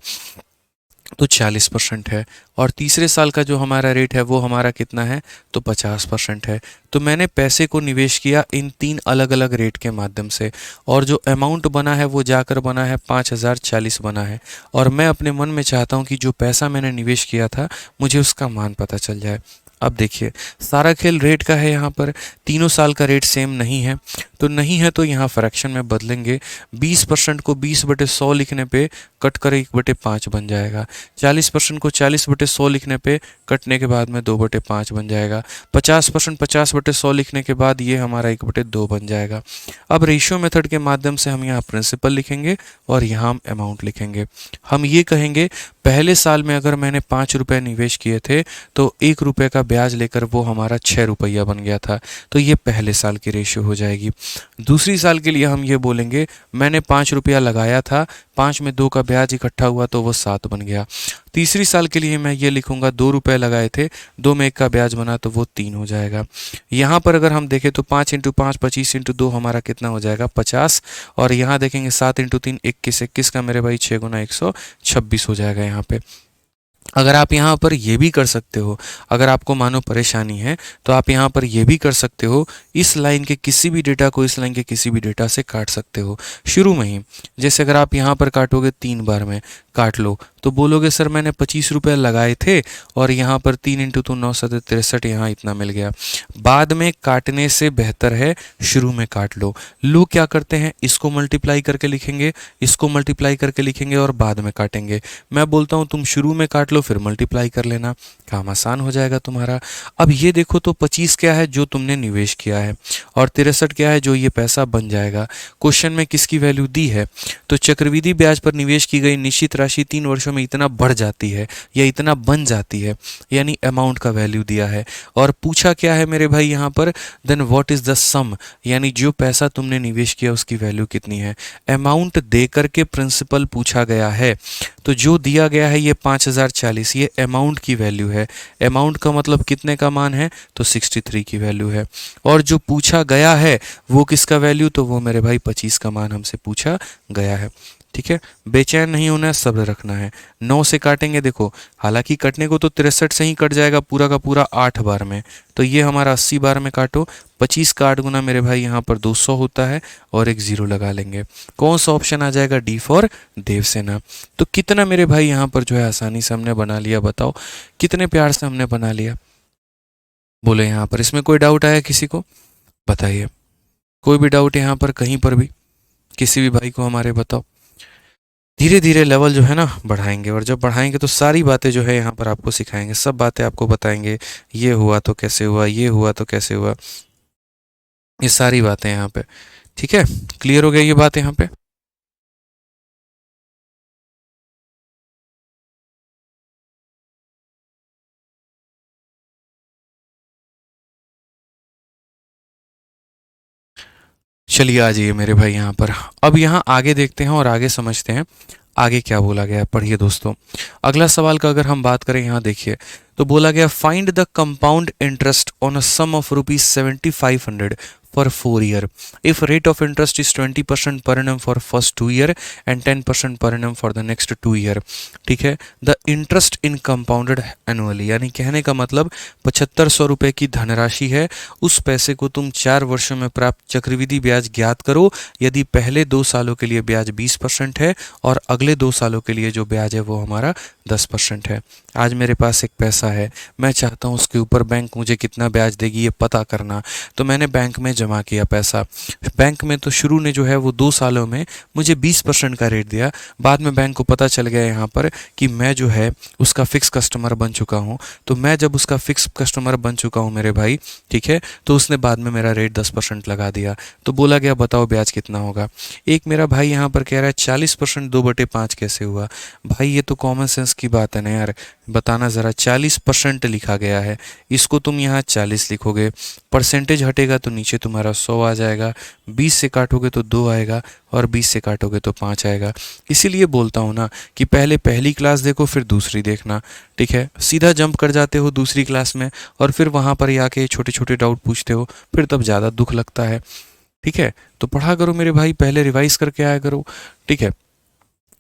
तो 40% है। और तीसरे साल का जो हमारा रेट है वो हमारा कितना है? तो 50% है। तो मैंने पैसे को निवेश किया इन 3 अलग अलग रेट के माध्यम से, और जो अमाउंट बना है वो जाकर बना है 5040 बना है। और मैं अपने मन में चाहता हूँ कि जो पैसा मैंने निवेश किया था मुझे उसका मान पता चल जाए। अब देखिए, सारा खेल रेट का है। यहाँ पर तीनों साल का रेट सेम नहीं है, तो नहीं है तो यहाँ फ्रैक्शन में बदलेंगे। 20% को 20/100 लिखने पे कट कर 1/5 बन जाएगा। 40% को 40/100 लिखने पे कटने के बाद में 2/5 बन जाएगा। 50% 50/100 लिखने के बाद ये हमारा 1/2 बन जाएगा। अब रेशियो मेथड के माध्यम से हम यहाँ प्रिंसिपल लिखेंगे और यहाँ हम अमाउंट लिखेंगे। हम ये कहेंगे पहले साल में अगर मैंने 5 रुपये निवेश किए थे तो 1 रुपये का ब्याज लेकर वो हमारा 6 रुपया बन गया था, तो ये पहले साल की रेशियो हो जाएगी। दूसरी साल के लिए हम ये बोलेंगे मैंने 5 रुपया लगाया था, 5 में 2 का ब्याज इकट्ठा हुआ तो वो 7 बन गया। तीसरी साल के लिए मैं ये लिखूंगा 2 रुपये लगाए थे, 2 में 1 का ब्याज बना तो वो 3 हो जाएगा। यहाँ पर अगर हम देखें तो 5 × 5 25 × 2 हमारा कितना हो जाएगा 50, और यहाँ देखेंगे 7 × 3 21, 21 का मेरे भाई 6 × 126 हो जाएगा यहाँ पे। अगर आप यहाँ पर ये भी कर सकते हो, अगर आपको मानो परेशानी है तो आप यहाँ पर ये भी कर सकते हो, इस लाइन के किसी भी डेटा को इस लाइन के किसी भी डेटा से काट सकते हो शुरू में ही। जैसे अगर आप यहाँ पर काटोगे 3 बार में काट लो तो बोलोगे सर मैंने 25 रुपये लगाए थे और यहाँ पर 3 × 2 9 × 7 63 यहाँ इतना मिल गया। बाद में काटने से बेहतर है शुरू में काट लो। लोग क्या करते हैं, इसको मल्टीप्लाई करके लिखेंगे, इसको मल्टीप्लाई करके लिखेंगे और बाद में काटेंगे। मैं बोलता हूँ तुम शुरू में काट लो फिर मल्टीप्लाई कर लेना, काम आसान हो जाएगा तुम्हारा। अब ये देखो तो 25 क्या है जो तुमने निवेश किया है और 63 क्या है जो ये पैसा बन जाएगा। क्वेश्चन में किसकी वैल्यू दी है, तो चक्रवृद्धि ब्याज पर निवेश की गई निश्चित राशि 3 वर्षों में इतना बढ़ जाती है या इतना बन जाती है, यानी अमाउंट का वैल्यू दिया है। और पूछा क्या है मेरे भाई यहाँ पर, देन व्हाट इज द सम, यानी जो पैसा तुमने निवेश किया उसकी वैल्यू कितनी है। अमाउंट दे करके प्रिंसिपल पूछा गया है, तो जो दिया गया है ये 5040, ये अमाउंट की वैल्यू है। अमाउंट का मतलब कितने का मान है, तो 63 की वैल्यू है। और जो पूछा गया है वो किसका वैल्यू, तो वो मेरे भाई 25 का मान हमसे पूछा गया है। ठीक है, बेचैन नहीं होना है, सब्र रखना है। 9 से काटेंगे, देखो हालांकि कटने को तो 63 से ही कट जाएगा पूरा का पूरा 8 बार में, तो ये हमारा 80 बार में काटो। 25 का 8 गुना मेरे भाई यहाँ पर 200 होता है और एक 0 लगा लेंगे। कौन सा ऑप्शन आ जाएगा, डी फॉर देवसेना। तो कितना मेरे भाई यहाँ पर जो है आसानी से हमने बना लिया, बताओ कितने प्यार से हमने बना लिया। बोले यहाँ पर इसमें कोई डाउट आया किसी को, बताइए। कोई भी डाउट यहाँ पर कहीं पर भी किसी भी भाई को हमारे, बताओ। धीरे धीरे लेवल जो है ना बढ़ाएंगे, और जब बढ़ाएंगे तो सारी बातें जो है यहाँ पर आपको सिखाएंगे, सब बातें आपको बताएंगे। ये हुआ तो कैसे हुआ, ये हुआ तो कैसे हुआ, ये सारी बातें यहाँ पे। ठीक है, क्लियर हो गया ये बात यहाँ पे। चलिए आ जाइए मेरे भाई यहाँ पर। अब यहाँ आगे देखते हैं और आगे समझते हैं आगे क्या बोला गया है। पढ़िए दोस्तों, अगला सवाल का अगर हम बात करें, यहाँ देखिए तो बोला गया find the compound interest on a sum of ₹7500 for 4 year if rate of interest is 20% per annum for first 2 year and 10% per annum for the next 2 year। ठीक है, the interest in compounded annually, यानी कहने का मतलब 7500 रुपये की धनराशि है, उस पैसे को तुम 4 वर्षों में प्राप्त चक्रवृद्धि ब्याज ज्ञात करो। यदि पहले 2 सालों के लिए ब्याज 20% है और अगले 2 सालों के लिए जो ब्याज है वो हमारा 10% है। आज मेरे पास एक पैसा है, मैं चाहता हूँ उसके ऊपर बैंक मुझे कितना ब्याज देगी ये पता करना, तो मैंने बैंक में जमा किया पैसा। बैंक में तो शुरू ने जो है वो 2 सालों में मुझे 20% का रेट दिया, बाद में बैंक को पता चल गया यहाँ पर कि मैं जो है उसका फिक्स कस्टमर बन चुका हूँ। तो मैं जब उसका फिक्स कस्टमर बन चुका हूँ मेरे भाई, ठीक है, तो उसने बाद में मेरा रेट 10% लगा दिया। तो बोला गया बताओ ब्याज कितना होगा। एक मेरा भाई यहाँ पर कह रहा है 40% 2/5 कैसे हुआ। भाई ये तो कॉमन सेंस की बात है ना यार, बताना ज़रा। 40% लिखा गया है, इसको तुम यहाँ 40 लिखोगे, परसेंटेज हटेगा तो नीचे तुम्हारा 100 आ जाएगा, 20 से काटोगे तो 2 आएगा और 20 से काटोगे तो 5 आएगा। इसीलिए बोलता हूँ ना कि पहले पहली क्लास देखो फिर दूसरी देखना। ठीक है, सीधा जंप कर जाते हो दूसरी क्लास में और फिर वहाँ पर आके छोटे छोटे डाउट पूछते हो, फिर तब ज़्यादा दुख लगता है। ठीक है, तो पढ़ा करो मेरे भाई, पहले रिवाइज करके आया करो। ठीक है,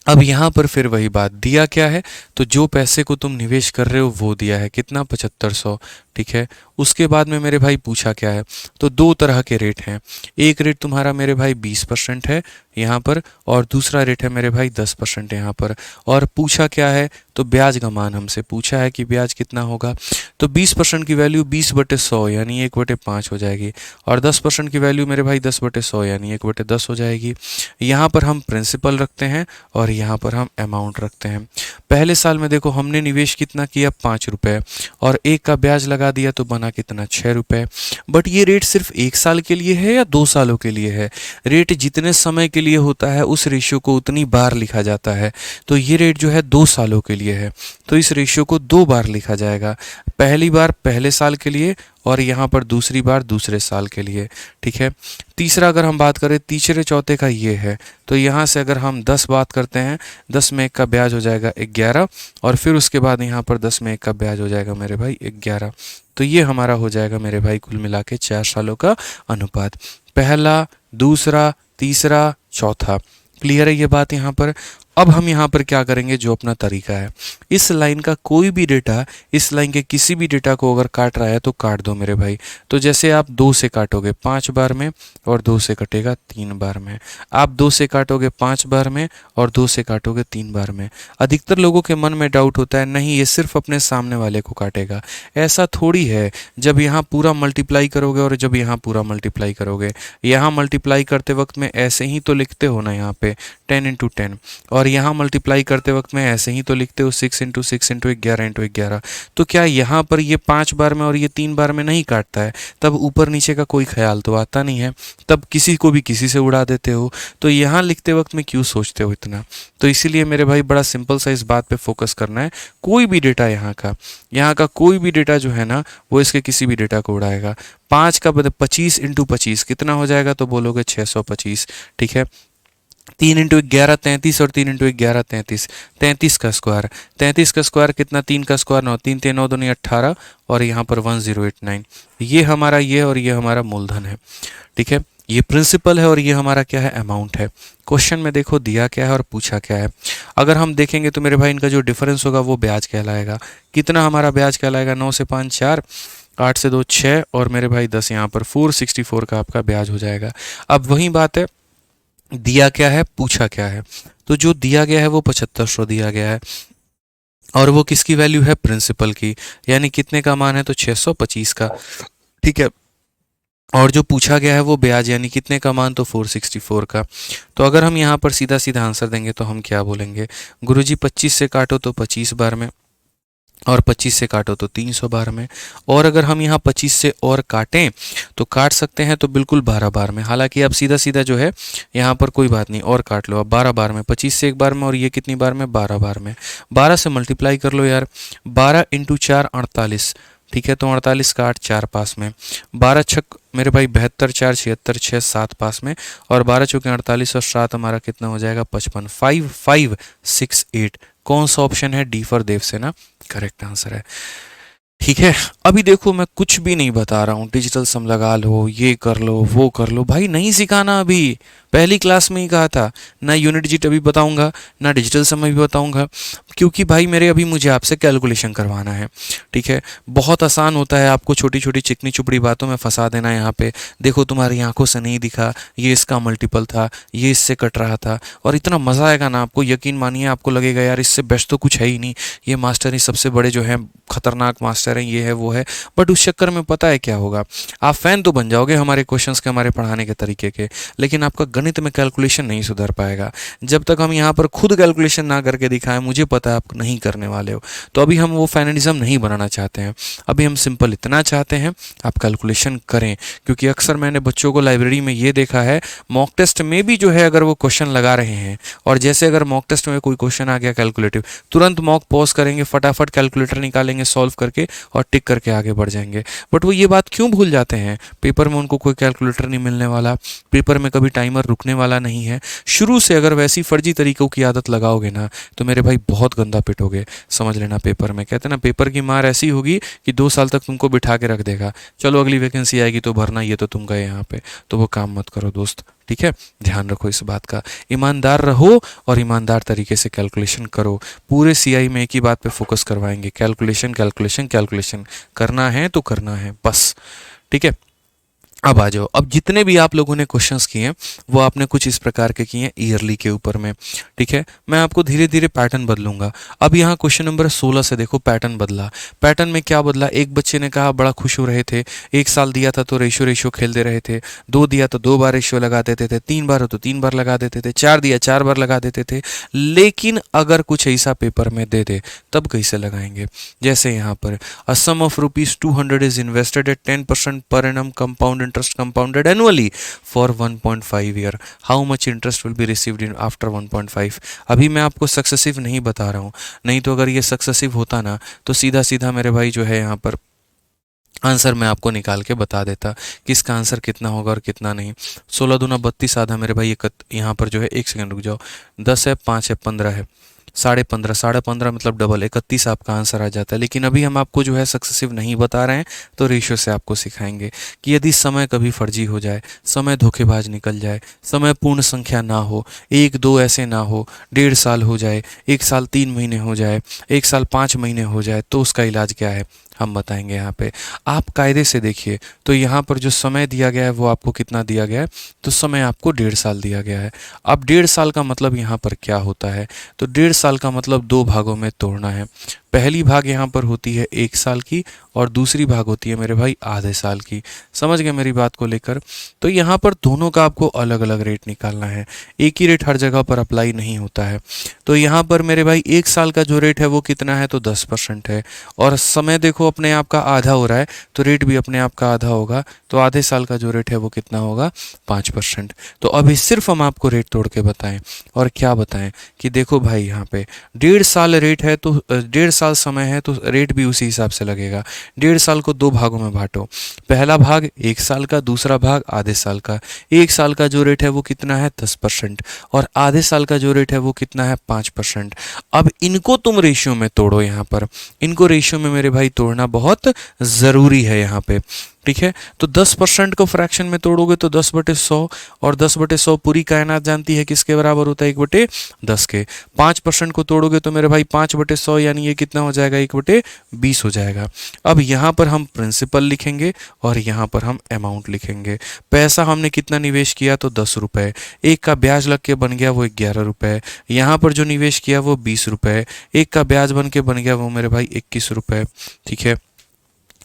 अब यहाँ पर फिर वही बात, दिया क्या है, तो जो पैसे को तुम निवेश कर रहे हो वो दिया है कितना 7500। ठीक है, उसके बाद में मेरे भाई पूछा क्या है, तो 2 तरह के रेट हैं। एक रेट तुम्हारा मेरे भाई 20% है यहाँ पर और दूसरा रेट है मेरे भाई 10% यहाँ पर। और पूछा क्या है, तो ब्याज का मान हमसे पूछा है कि ब्याज कितना होगा। तो 20% की वैल्यू 20/100 यानी 1/5 हो जाएगी और 10% की वैल्यू मेरे भाई 10/100 यानी 1/10 हो जाएगी। यहाँ पर हम प्रिंसिपल रखते हैं और यहाँ पर हम अमाउंट रखते हैं। पहले साल में देखो हमने निवेश कितना किया 5 रुपये और 1 का ब्याज लगा दिया तो बना कितना 6 रुपये। बट ये रेट सिर्फ 1 साल के लिए है या 2 सालों के लिए है। रेट जितने समय के लिए होता है उस रेशियो को उतनी बार लिखा जाता है। तो ये रेट जो है 2 सालों के लिए है, तो इस रेशियो को 2 बार लिखा जाएगा। पहली बार पहले साल के लिए और यहाँ पर दूसरी बार दूसरे साल के लिए, ठीक है। तीसरा अगर हम बात करें तीसरे चौथे का ये है, तो यहाँ से अगर हम 10 बात करते हैं, 10 में 1 का ब्याज हो जाएगा 11, और फिर उसके बाद यहाँ पर 10 में 1 का ब्याज हो जाएगा मेरे भाई 11। तो ये हमारा हो जाएगा मेरे भाई कुल मिला के 4 सालों का अनुपात, पहला, दूसरा, तीसरा, चौथा। क्लियर है ये बात यहाँ पर। अब हम यहाँ पर क्या करेंगे, जो अपना तरीका है, इस लाइन का कोई भी डेटा, इस लाइन के किसी भी डेटा को अगर काट रहा है तो काट दो मेरे भाई। तो जैसे आप 2 से काटोगे 5 बार में और 2 से कटेगा 3 बार में, आप 2 से काटोगे 5 बार में और 2 से काटोगे 3 बार में। अधिकतर लोगों के मन में डाउट होता है, नहीं ये सिर्फ अपने सामने वाले को काटेगा। ऐसा थोड़ी है, जब यहाँ पूरा मल्टीप्लाई करोगे और जब यहाँ पूरा मल्टीप्लाई करोगे, यहाँ मल्टीप्लाई करते वक्त में ऐसे ही तो लिखते हो ना यहाँ पे 10 × 10, और यहाँ मल्टीप्लाई करते वक्त में ऐसे ही तो लिखते हो 6 × 6 × 11 × 11। तो क्या यहाँ पर ये 5 बार में और ये 3 बार में नहीं काटता है? तब ऊपर नीचे का कोई ख्याल तो आता नहीं है, तब किसी को भी किसी से उड़ा देते हो। तो यहाँ लिखते वक्त में क्यों सोचते हो इतना? तो इसीलिए मेरे भाई बड़ा सिंपल सा इस बात पे फोकस करना है। कोई भी डेटा यहाँ का कोई भी डेटा जो है ना, वो इसके किसी भी डेटा को उड़ाएगा। 5 का 25 × 25 कितना हो जाएगा? तो बोलोगे 625, ठीक है। 3 × 11 33 और 3 × 11 33, 33 का स्क्वायर, 33 का स्क्वायर कितना? 3 का स्क्वायर 9, 3 3 9 2 18, और यहाँ पर 1089। ये हमारा ये और ये हमारा मूलधन है, ठीक है। ये प्रिंसिपल है और ये हमारा क्या है? अमाउंट है। क्वेश्चन में देखो दिया क्या है और पूछा क्या है। अगर हम देखेंगे तो मेरे भाई इनका जो डिफरेंस होगा वो ब्याज कहलाएगा। कितना हमारा ब्याज कहलाएगा? 9 से 5 4, 8 से 2 6, और मेरे भाई 10 यहाँ पर 464 का आपका ब्याज हो जाएगा। अब वही बात है, दिया क्या है, पूछा क्या है। तो जो दिया गया है वो 7500 दिया गया है, और वो किसकी वैल्यू है? प्रिंसिपल की, यानी कितने का मान है? तो 625 का, ठीक है। और जो पूछा गया है वो ब्याज, यानी कितने का मान? तो 464 का। तो अगर हम यहाँ पर सीधा सीधा आंसर देंगे तो हम क्या बोलेंगे? गुरुजी 25 से काटो तो 25 बार में, और 25 से काटो तो 300 बार में, और अगर हम यहाँ 25 से और काटें तो काट सकते हैं तो बिल्कुल 12 बार में। हालांकि अब सीधा सीधा जो है यहाँ पर कोई बात नहीं, और काट लो अब 12 बार में, 25 से 1 बार में, और ये कितनी बार में? 12 बार में। 12 से मल्टीप्लाई कर लो यार, 12 × 4 48, ठीक है। तो 48 का 8 4 पास में, 12 छक मेरे भाई 72, 4 76, 6 7 पास में, और 12 चौके 48 और 7 हमारा कितना हो जाएगा? 55, 5 5 6 8। कौन सा ऑप्शन है? डी फॉर देव से ना करेक्ट आंसर है, ठीक है। अभी देखो मैं कुछ भी नहीं बता रहा हूँ, डिजिटल सम लगा लो, ये कर लो, वो कर लो, भाई नहीं सिखाना। अभी पहली क्लास में ही कहा था, ना यूनिट डिजिट अभी बताऊंगा, ना डिजिटल सम अभी बताऊंगा, क्योंकि भाई मेरे अभी मुझे आपसे कैलकुलेशन करवाना है, ठीक है। बहुत आसान होता है आपको छोटी छोटी चिकनी चुपड़ी बातों में फंसा देना। यहाँ पे देखो तुम्हारी आंखों से नहीं दिखा, ये इसका मल्टीपल था, ये इससे कट रहा था, और इतना मज़ा आएगा ना आपको, यकीन मानिए आपको लगेगा यार इससे बेस्ट तो कुछ है ही नहीं, ये मास्टर ही सबसे बड़े जो है खतरनाक मास्टर हैं, ये है वो है। बट उस चक्कर में पता है क्या होगा? आप फैन तो बन जाओगे हमारे क्वेश्चंस के, हमारे पढ़ाने के तरीके के, लेकिन आपका गणित में कैलकुलेशन नहीं सुधर पाएगा जब तक हम यहाँ पर खुद कैलकुलेशन ना करके दिखाएं। मुझे पता है आप नहीं करने वाले हो, तो अभी हम वो फैनिज्म नहीं बनाना चाहते हैं। अभी हम सिंपल इतना चाहते हैं आप कैलकुलेशन करें, क्योंकि अक्सर मैंने बच्चों को लाइब्रेरी में ये देखा है, मॉक टेस्ट में भी जो है अगर वो क्वेश्चन लगा रहे हैं, और जैसे अगर मॉक टेस्ट में कोई क्वेश्चन आ गया कैलकुलेटिव, तुरंत मॉक पॉज करेंगे, फटाफट कैलकुलेटर निकालेंगे, सॉल्व करके और टिक करके आगे बढ़ जाएंगे। बट वो ये बात क्यों भूल जाते हैं? पेपर में उनको कोई कैलकुलेटर नहीं मिलने वाला, पेपर में कभी टाइमर रुकने वाला नहीं है। शुरू से अगर वैसी फर्जी तरीकों की आदत लगाओगे ना तो मेरे भाई बहुत गंदा पिटोगे, समझ लेना। पेपर में कहते हैं ना, पेपर की मार ऐसी होगी कि 2 साल तक तुमको बिठा के रख देगा। चलो अगली वैकेंसी आएगी तो भरना, ये तो तुम गए यहाँ पे, तो वो काम मत करो दोस्त, ठीक है। ध्यान रखो इस बात का, ईमानदार रहो और ईमानदार तरीके से कैलकुलेशन करो। पूरे सीआई में एक ही बात पे फोकस करवाएंगे, कैलकुलेशन कैलकुलेशन कैलकुलेशन। करना है तो करना है बस, ठीक है। अब आ जाओ, अब जितने भी आप लोगों ने क्वेश्चंस किए हैं वो आपने कुछ इस प्रकार के किए हैं ईयरली के ऊपर में, ठीक है। मैं आपको धीरे धीरे पैटर्न बदलूंगा। अब यहाँ क्वेश्चन नंबर 16 से देखो पैटर्न बदला। पैटर्न में क्या बदला? एक बच्चे ने कहा बड़ा खुश हो रहे थे, 1 साल दिया था तो रेशो खेलते रहे थे, 2 दिया तो 2 बार रेशो लगा देते थे, 3 बार हो तो 3 बार लगा देते थे, 4 दिया 4 बार लगा देते थे। लेकिन अगर कुछ ऐसा पेपर में दे दे तब कैसे लगाएंगे? जैसे यहाँ पर a sum of ₹200 is invested at 10% per annum compound interest compounded annually for 1.5 year. How much interest will be received in after 1.5? अभी मैं आपको सक्सेसिव नहीं बता रहा हूँ, नहीं तो अगर ये सक्सेसिव होता ना तो सीधा सीधा मेरे भाई जो है यहाँ पर आंसर मैं आपको निकाल के बता देता कि इसका आंसर कितना होगा और कितना नहीं। 16 दूना 32 आधा मेरे भाई यहाँ पर जो है, एक सेकंड रुक जाओ, 10 है, 5 है, 15 है, 15.5, 15.5 मतलब डबल 31 आपका आंसर आ जाता है। लेकिन अभी हम आपको जो है सक्सेसिव नहीं बता रहे हैं, तो रेशियो से आपको सिखाएंगे कि यदि समय कभी फर्जी हो जाए, समय धोखेबाज निकल जाए, समय पूर्ण संख्या ना हो, 1 2 ऐसे ना हो, 1.5 साल हो जाए, 1 साल 3 महीने हो जाए, 1 साल 5 महीने हो जाए, तो उसका इलाज क्या है हम बताएंगे। यहाँ पे आप कायदे से देखिए तो यहाँ पर जो समय दिया गया है वो आपको कितना दिया गया है, तो समय आपको 1.5 साल दिया गया है। अब 1.5 साल का मतलब यहाँ पर क्या होता है, तो 1.5 साल का मतलब 2 भागों में तोड़ना है। पहली भाग यहाँ पर होती है 1 साल की और दूसरी भाग होती है मेरे भाई आधे साल की। समझ गए मेरी बात को लेकर? तो यहाँ पर दोनों का आपको अलग अलग रेट निकालना है, एक ही रेट हर जगह पर अप्लाई नहीं होता है। तो यहाँ पर मेरे भाई 1 साल का जो रेट है वो कितना है, तो 10% है, और समय देखो अपने आप का आधा हो रहा है तो रेट भी अपने आप का आधा होगा, तो आधे साल का जो रेट है वो कितना होगा, 5%। तो अभी सिर्फ हम आपको रेट तोड़ के बताएं, और क्या बताएं कि देखो भाई यहाँ पे 1.5 साल रेट है तो 1.5 साल समय है तो रेट भी उसी हिसाब से लगेगा। 1.5 साल को 2 भागों में बांटो, पहला भाग 1 साल का, दूसरा भाग आधे साल का। 1 साल का जो रेट है वो कितना है, 10%, और आधे साल का जो रेट है वो कितना है, 5%। अब इनको तुम रेशियो में तोड़ो, यहाँ पर इनको रेशियो में मेरे भाई तोड़ना बहुत ज़रूरी है यहाँ पे, ठीक है। तो 10% को फ्रैक्शन में तोड़ोगे तो 10/100, और 10/100 पूरी कायनात जानती है किसके बराबर होता है, 1/10 के। 5% को तोड़ोगे तो मेरे भाई 5/100 यानी ये कितना हो जाएगा, 1/20 हो जाएगा। अब यहाँ पर हम प्रिंसिपल लिखेंगे और यहाँ पर हम अमाउंट लिखेंगे। पैसा हमने कितना निवेश किया, तो 10 रुपये, एक का ब्याज लग के बन गया वो 11 रुपये, यहाँ पर जो निवेश किया वो 20 रुपये, एक का ब्याज बन के बन गया वो मेरे भाई 21 रुपये, ठीक है।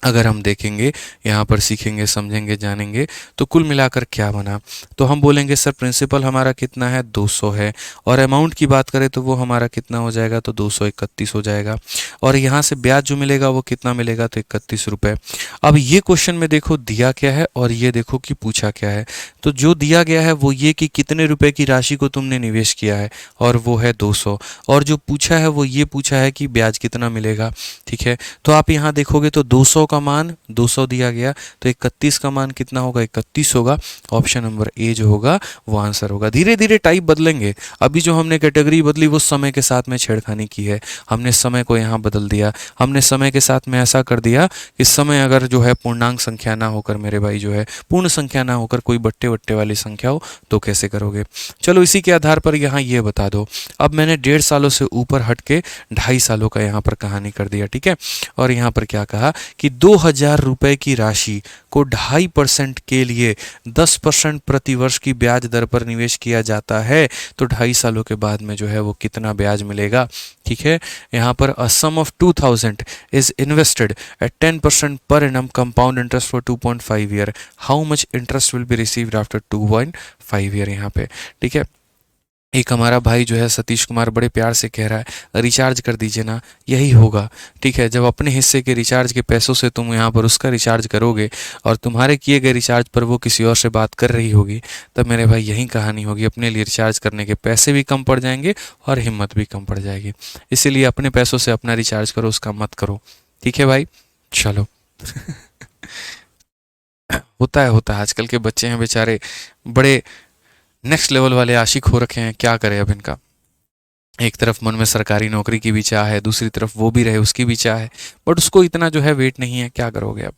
अगर हम देखेंगे यहाँ पर सीखेंगे, समझेंगे, जानेंगे तो कुल मिलाकर क्या बना, तो हम बोलेंगे सर प्रिंसिपल हमारा कितना है, 200 है, और अमाउंट की बात करें तो वो हमारा कितना हो जाएगा, तो 231 हो जाएगा, और यहाँ से ब्याज जो मिलेगा वो कितना मिलेगा, तो 31 रुपये। अब ये क्वेश्चन में देखो दिया क्या है और ये देखो कि पूछा क्या है। तो जो दिया गया है वो ये कि कितने रुपए की राशि को तुमने निवेश किया है, और वो है 200, और जो पूछा है वो ये पूछा है कि ब्याज कितना मिलेगा, ठीक है। तो आप यहाँ देखोगे तो 200 का मान 200 दिया गया, तो 31 का मान कितना होगा, 31 होगा। ऑप्शन नंबर ए जो होगा वो आंसर होगा। धीरे धीरे टाइप बदलेंगे, अभी जो हमने कैटेगरी बदली वो समय के साथ में छेड़खानी की है, हमने समय को यहाँ बदल दिया, हमने समय के साथ में ऐसा कर दिया कि समय अगर जो है पूर्णांक संख्या ना होकर मेरे भाई जो है पूर्ण संख्या ना होकर कोई बट्टे वट्टे वाली संख्या हो तो कैसे करोगे। चलो इसी के आधार पर यहाँ ये बता दो। अब मैंने 1.5 सालों से ऊपर हट के 2.5 सालों का यहाँ पर कहानी कर दिया, ठीक है। और यहाँ पर क्या कहा कि 2000 रुपए की राशि को 2.5% के लिए 10% प्रतिवर्ष की ब्याज दर पर निवेश किया जाता है, तो 2.5 सालों के बाद में जो है वो कितना ब्याज मिलेगा, ठीक है। यहाँ पर a sum of 2000 is invested at 10% per annum compound interest for 2.5 year, how much interest will be received after 2.5 year, यहाँ पे, ठीक है। एक हमारा भाई जो है सतीश कुमार बड़े प्यार से कह रहा है रिचार्ज कर दीजिए ना, यही होगा, ठीक है। जब अपने हिस्से के रिचार्ज के पैसों से तुम यहाँ पर उसका रिचार्ज करोगे और तुम्हारे किए गए रिचार्ज पर वो किसी और से बात कर रही होगी, तब मेरे भाई यही कहानी होगी, अपने लिए रिचार्ज करने के पैसे भी कम पड़ जाएंगे और हिम्मत भी कम पड़ जाएगी। इसीलिए अपने पैसों से अपना रिचार्ज करो, उसका मत करो, ठीक है भाई। चलो होता है आजकल के बच्चे हैं बेचारे बड़े नेक्स्ट लेवल वाले आशिक हो रखे हैं, क्या करें अब इनका। एक तरफ मन में सरकारी नौकरी की भी चाह है, दूसरी तरफ वो भी रहे उसकी भी चाह है, बट उसको इतना जो है वेट नहीं है, क्या करोगे अब,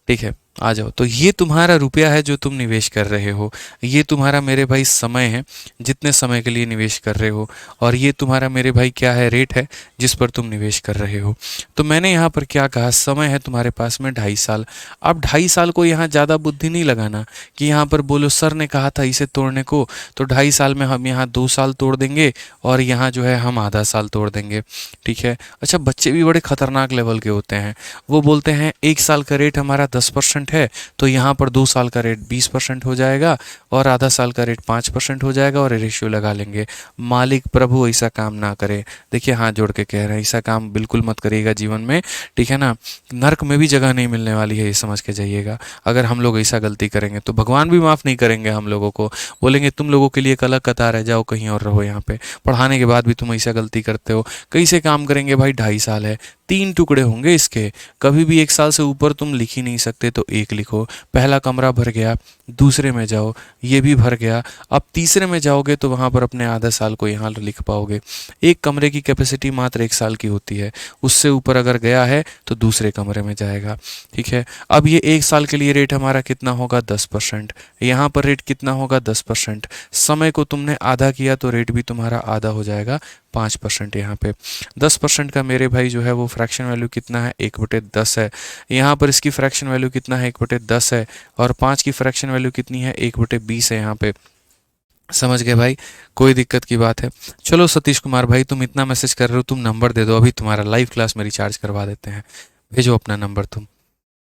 ठीक है। आ जाओ, तो ये तुम्हारा रुपया है जो तुम निवेश कर रहे हो, ये तुम्हारा मेरे भाई समय है जितने समय के लिए निवेश कर रहे हो, और ये तुम्हारा मेरे भाई क्या है, रेट है जिस पर तुम निवेश कर रहे हो। तो मैंने यहाँ पर क्या कहा, समय है तुम्हारे पास में 2.5 साल। अब 2.5 साल को यहाँ ज़्यादा बुद्धि नहीं लगाना कि यहाँ पर बोलो सर ने कहा था इसे तोड़ने को, तो 2.5 साल में हम यहाँ 2 साल तोड़ देंगे और यहाँ जो है हम आधा साल तोड़ देंगे, ठीक है। अच्छा, बच्चे भी बड़े खतरनाक लेवल के होते हैं, वो बोलते हैं 1 साल का रेट हमारा 10% 10% है तो यहाँ पर 2 साल का रेट 20% हो जाएगा और आधा साल का रेट 5% हो जाएगा और रेशियो लगा लेंगे। मालिक प्रभु ऐसा काम ना करे। देखिए हाथ जोड़ के कह रहे हैं, ऐसा काम बिल्कुल मत करिएगा जीवन में, ठीक है ना। नर्क में भी जगह नहीं मिलने वाली है, ये समझ के जाइएगा। अगर हम लोग ऐसा गलती करेंगे तो भगवान भी माफ़ नहीं करेंगे हम लोगों को, बोलेंगे तुम लोगों के लिए एक अलग कतार है, जाओ कहीं और रहो, यहाँ पे पढ़ाने के बाद भी तुम ऐसा गलती करते हो। कैसे काम करेंगे भाई, 2.5 साल है, 3 टुकड़े होंगे इसके, कभी भी 1 साल से ऊपर तुम लिख ही नहीं सकते तो 1 लिखो। पहला कमरा भर गया, दूसरे में जाओ, ये भी भर गया, अब तीसरे में जाओगे तो वहाँ पर अपने आधा साल को यहाँ लिख पाओगे। एक कमरे की कैपेसिटी मात्र 1 साल की होती है, उससे ऊपर अगर गया है तो दूसरे कमरे में जाएगा, ठीक है। अब ये 1 साल के लिए रेट हमारा कितना होगा, 10%। यहाँ पर रेट कितना होगा, 10%। समय को तुमने आधा किया तो रेट भी तुम्हारा आधा हो जाएगा, 5% यहाँ पे। 10% का मेरे भाई जो है वो फ्रैक्शन वैल्यू कितना है, 1/10 है। यहाँ पर इसकी फ्रैक्शन वैल्यू कितना है, 1/10 है। और 5 की फ्रैक्शन वैल्यू कितनी है, 1/20 है यहाँ पे। समझ गए भाई, कोई दिक्कत की बात है। चलो सतीश कुमार भाई, तुम इतना मैसेज कर रहे हो, तुम नंबर दे दो, अभी तुम्हारा लाइव क्लास में रिचार्ज करवा देते हैं। भेजो अपना नंबर तुम,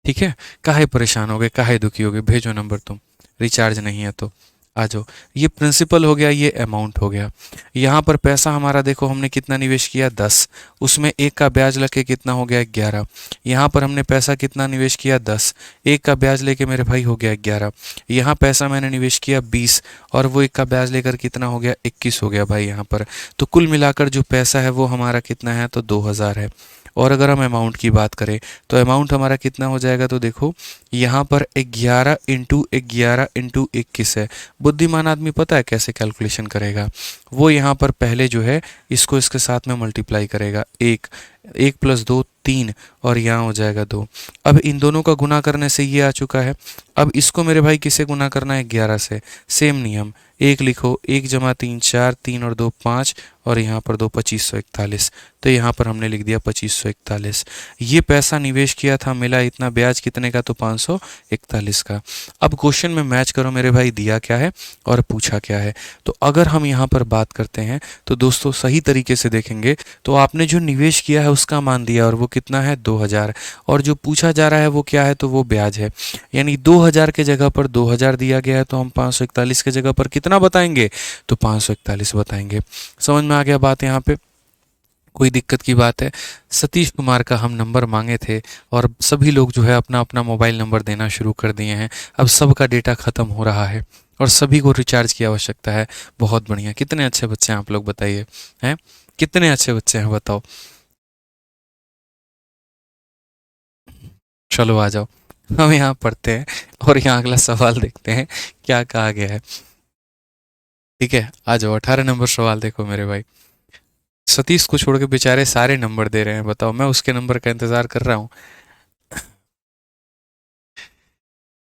ठीक है। काहे परेशान हो गए, काहे दुखी हो गए, भेजो नंबर तुम, रिचार्ज नहीं है तो आ जाओ। ये प्रिंसिपल हो गया, ये अमाउंट हो गया। यहाँ पर पैसा हमारा देखो हमने कितना निवेश किया, 10, उसमें 1 का ब्याज लग के कितना हो गया, 11। यहाँ पर हमने पैसा कितना निवेश किया, 10, 1 का ब्याज लेके मेरे भाई हो गया 11। यहाँ पैसा मैंने निवेश किया 20 और वो 1 का ब्याज लेकर कितना हो गया, 21 हो गया भाई यहाँ पर। तो कुल मिलाकर जो पैसा है वो हमारा कितना है, तो 2000 है। और अगर हम अमाउंट की बात करें तो अमाउंट हमारा कितना हो जाएगा, तो देखो यहाँ पर 11 इंटू 11 इंटू 21 है। बुद्धिमान आदमी पता है कैसे कैलकुलेशन करेगा, वो यहाँ पर पहले जो है इसको इसके साथ में मल्टीप्लाई करेगा, 1 1 + 2 3 और यहाँ हो जाएगा 2। अब इन दोनों का गुना करने से ये आ चुका है। अब इसको मेरे भाई किसे गुना करना है, 11 से। सेम नियम, 1 लिखो, 1 + 3 4, 3 और 2 5 और यहाँ पर 2 2541। तो यहाँ पर हमने लिख दिया 2541। ये पैसा निवेश किया था, मिला इतना ब्याज कितने का, तो 541 का। अब क्वेश्चन में मैच करो मेरे भाई, दिया क्या है और पूछा क्या है। तो अगर हम यहाँ पर बात करते हैं तो दोस्तों सही तरीके से देखेंगे तो आपने जो निवेश किया है उसका मान दिया और वो कितना है, 2000। और जो पूछा जा रहा है वो क्या है, तो वो ब्याज है। यानी 2000 के जगह पर 2000 दिया गया है तो हम 541 के जगह पर कितना बताएंगे, तो 541 बताएंगे। समझ में आ गया बात यहाँ पे, कोई दिक्कत की बात है। सतीश कुमार का हम नंबर मांगे थे और सभी लोग जो है अपना अपना मोबाइल नंबर देना शुरू कर दिए हैं। अब सबका डेटा ख़त्म हो रहा है और सभी को रिचार्ज की आवश्यकता है। बहुत बढ़िया, कितने अच्छे बच्चे हैं आप लोग, बताइए हैं, कितने अच्छे बच्चे हैं बताओ। चलो आ जाओ, हम यहाँ पढ़ते हैं और यहाँ अगला सवाल देखते हैं क्या कहा गया है। ठीक है, आ जाओ, 18 नंबर सवाल देखो मेरे भाई। सतीश को छोड़ के बेचारे सारे नंबर दे रहे हैं, बताओ मैं उसके नंबर का इंतजार कर रहा हूँ।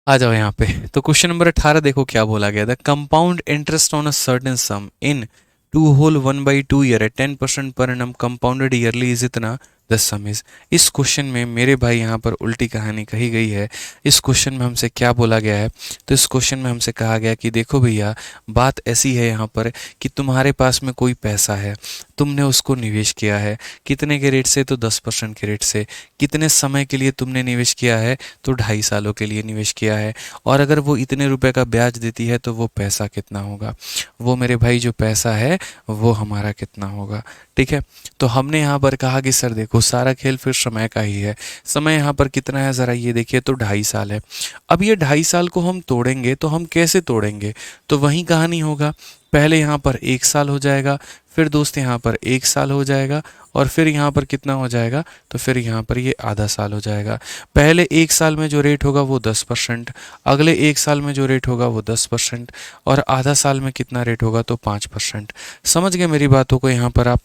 आ जाओ यहाँ पे। तो क्वेश्चन नंबर 18 देखो क्या बोला गया था, compound interest on a certain sum in 2 whole 1/2 year at 10% per annum compounded yearly is इतना, द सम इज। इस क्वेश्चन में मेरे भाई यहाँ पर उल्टी कहानी कही गई है। इस क्वेश्चन में हमसे क्या बोला गया है, तो इस क्वेश्चन में हमसे कहा गया कि देखो भैया बात ऐसी है यहाँ पर कि तुम्हारे पास में कोई पैसा है, तुमने उसको निवेश किया है, कितने के रेट से, तो 10% के रेट से। कितने समय के लिए तुमने निवेश किया है, तो 2.5 सालों के लिए निवेश किया है। और अगर वो इतने रुपए का ब्याज देती है तो वो पैसा कितना होगा, वो मेरे भाई जो पैसा है वो हमारा कितना होगा। ठीक है, तो हमने यहाँ पर कहा कि सर देखो सारा खेल फिर समय का ही है। समय यहाँ पर कितना है ज़रा ये देखिए, तो 2.5 साल है। अब ये 2.5 साल को हम तोड़ेंगे तो हम कैसे तोड़ेंगे, तो वही कहानी होगा। पहले यहाँ पर 1 साल हो जाएगा, फिर दोस्त यहाँ पर 1 साल हो जाएगा और फिर यहाँ पर कितना हो जाएगा, तो फिर यहाँ पर ये आधा साल हो जाएगा। पहले 1 साल में जो रेट होगा वो 10%, अगले 1 साल में जो रेट होगा वो 10% और आधा साल में कितना रेट होगा, तो 5%। समझ गए मेरी बातों को यहाँ पर आप,